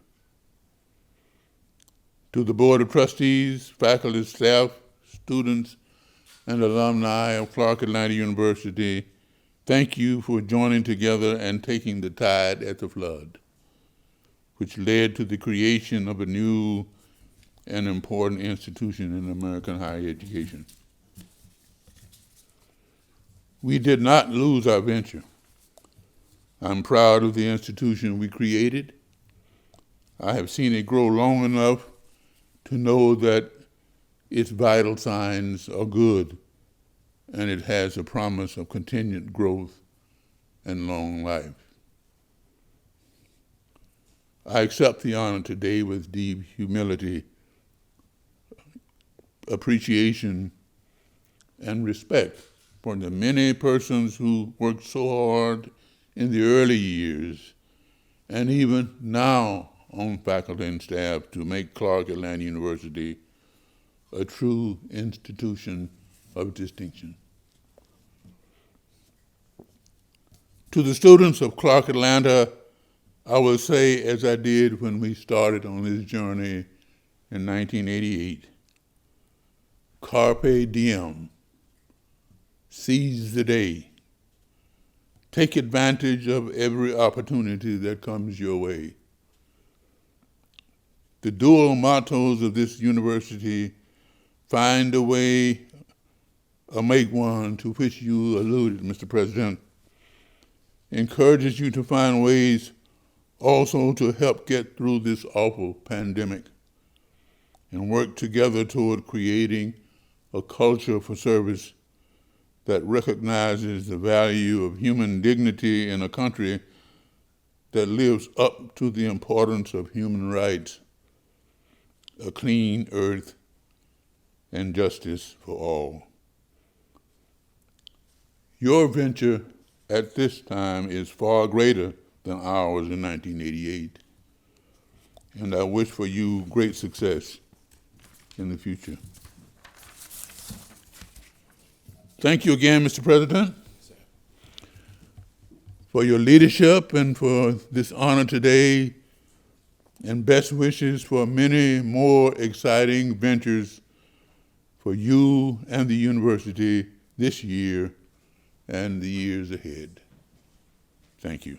To the Board of Trustees, faculty, staff, students, and alumni of Clark Atlanta University, thank you for joining together and taking the tide at the flood, which led to the creation of a new and important institution in American higher education. We did not lose our venture. I'm proud of the institution we created. I have seen it grow long enough to know that its vital signs are good, and it has a promise of continued growth and long life. I accept the honor today with deep humility, appreciation, and respect for the many persons who worked so hard in the early years and even now on faculty and staff to make Clark Atlanta University a true institution of distinction. To the students of Clark Atlanta, I will say, as I did when we started on this journey in 1988, carpe diem, seize the day. Take advantage of every opportunity that comes your way. The dual mottos of this university, find a way or make one, to which you alluded, Mr. President, encourages you to find ways also to help get through this awful pandemic and work together toward creating a culture for service that recognizes the value of human dignity in a country that lives up to the importance of human rights, a clean earth, and justice for all. Your venture at this time is far greater than ours in 1988, and I wish for you great success in the future. Thank you again, Mr. President, for your leadership and for this honor today, and best wishes for many more exciting ventures for you and the university this year and the years ahead. Thank you.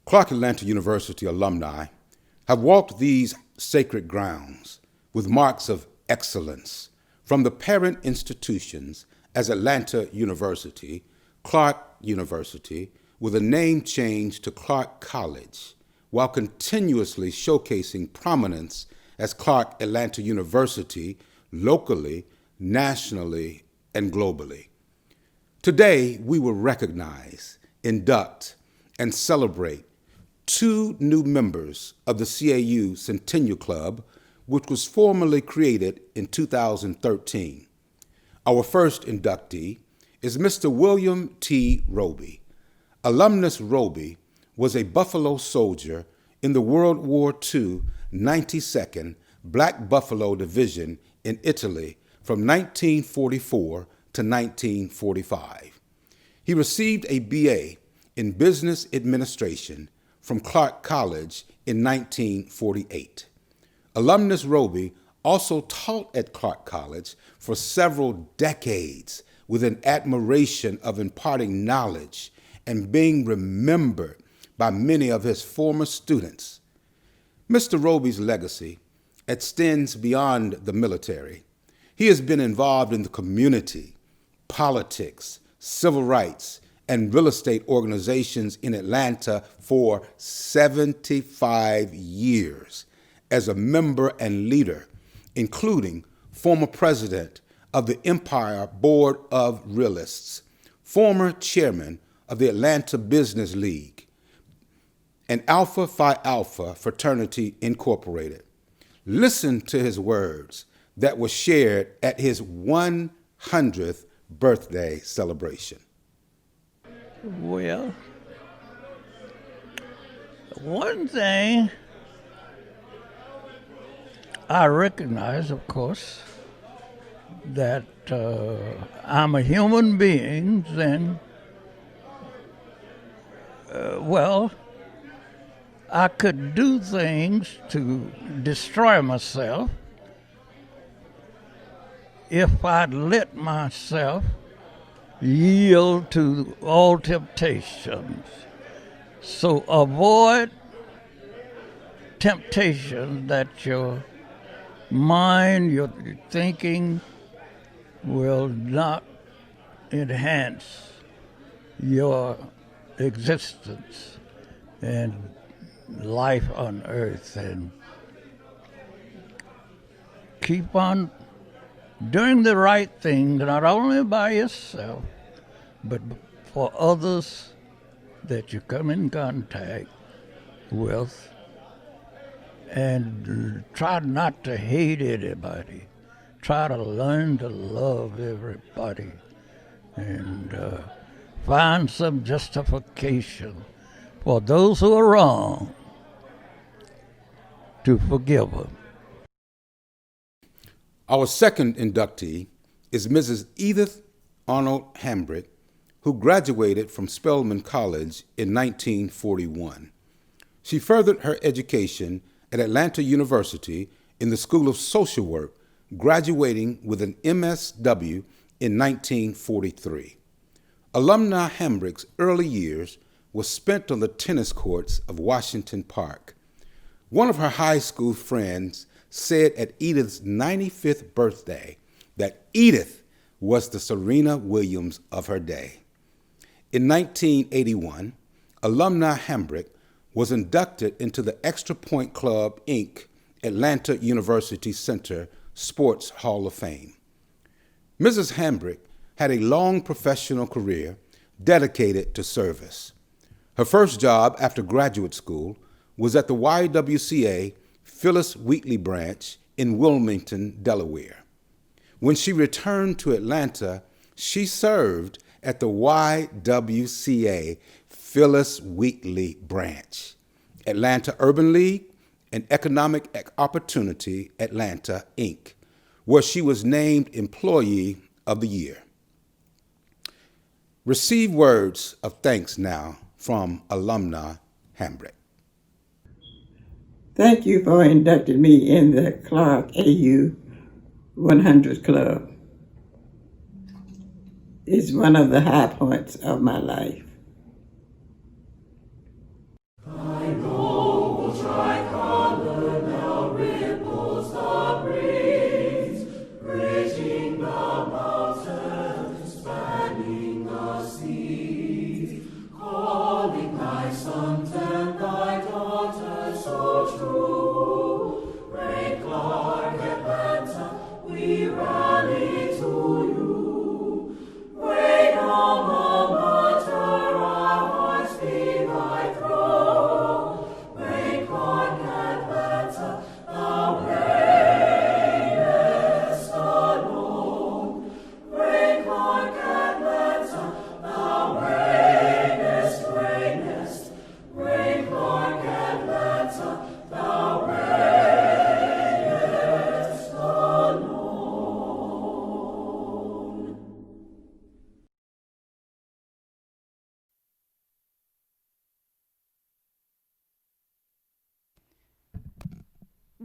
Clark Atlanta University alumni have walked these sacred grounds with marks of excellence from the parent institutions as Atlanta University, Clark University, with a name change to Clark College, while continuously showcasing prominence as Clark Atlanta University locally, nationally, and globally. Today, we will recognize, induct, and celebrate 2 new members of the CAU Centennial Club, which was formally created in 2013. Our first inductee is Mr. William T. Roby. Alumnus Roby was a Buffalo soldier in the World War II 92nd Black Buffalo Division in Italy from 1944 to 1945. He received a BA in Business Administration from Clark College in 1948. Alumnus Roby also taught at Clark College for several decades with an admiration of imparting knowledge and being remembered by many of his former students. Mr. Roby's legacy extends beyond the military. He has been involved in the community, politics, civil rights, and real estate organizations in Atlanta for 75 years as a member and leader, including former president of the Empire Board of Realists, former chairman of the Atlanta Business League, and Alpha Phi Alpha Fraternity Incorporated. Listen to his words that were shared at his 100th birthday celebration. Well, one thing I recognize, of course, that I'm a human being, then, well, I could do things to destroy myself if I'd let myself yield to all temptations. So avoid temptation that your mind, your thinking will not enhance your existence and life on earth. And keep on doing the right thing, not only by yourself, but for others that you come in contact with, and try not to hate anybody. Try to learn to love everybody, and find some justification for those who are wrong to forgive them. Our second inductee is Mrs. Edith Arnold Hambrick, who graduated from Spelman College in 1941. She furthered her education at Atlanta University in the School of Social Work, graduating with an MSW in 1943. Alumni Hambrick's early years were spent on the tennis courts of Washington Park. One of her high school friends said at Edith's 95th birthday that Edith was the Serena Williams of her day. In 1981, Alumni Hambrick was inducted into the Extra Point Club, Inc. Atlanta University Center Sports Hall of Fame. Mrs. Hambrick had a long professional career dedicated to service. Her first job after graduate school was at the YWCA Phyllis Wheatley branch in Wilmington, Delaware. When she returned to Atlanta, she served at the YWCA Phyllis Wheatley branch, Atlanta Urban League, and Economic Opportunity Atlanta, Inc., where she was named Employee of the Year. Receive words of thanks now from Alumni Hambrick. Thank you for inducting me in the Clark AU 100 Club. It's one of the high points of my life.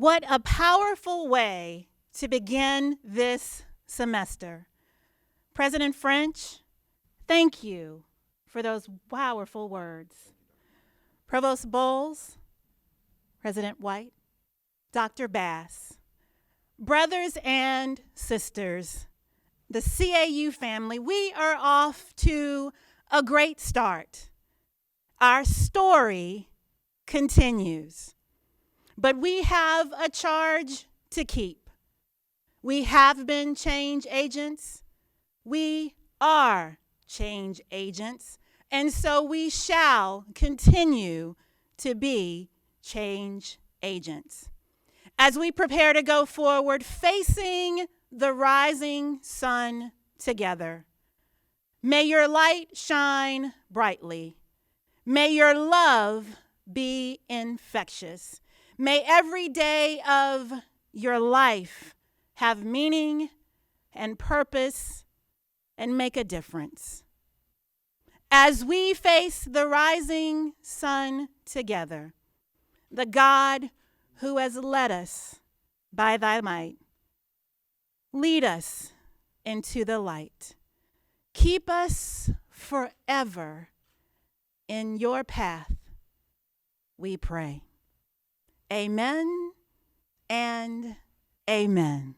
What a powerful way to begin this semester. President French, thank you for those powerful words. Provost Bowles, President White, Dr. Bass, brothers and sisters, the CAU family, we are off to a great start. Our story continues. But we have a charge to keep. We have been change agents. We are change agents. And so we shall continue to be change agents. As we prepare to go forward, facing the rising sun together, may your light shine brightly. May your love be infectious. May every day of your life have meaning and purpose and make a difference. As we face the rising sun together, the God who has led us by thy might, lead us into the light. Keep us forever in your path, we pray. Amen and amen.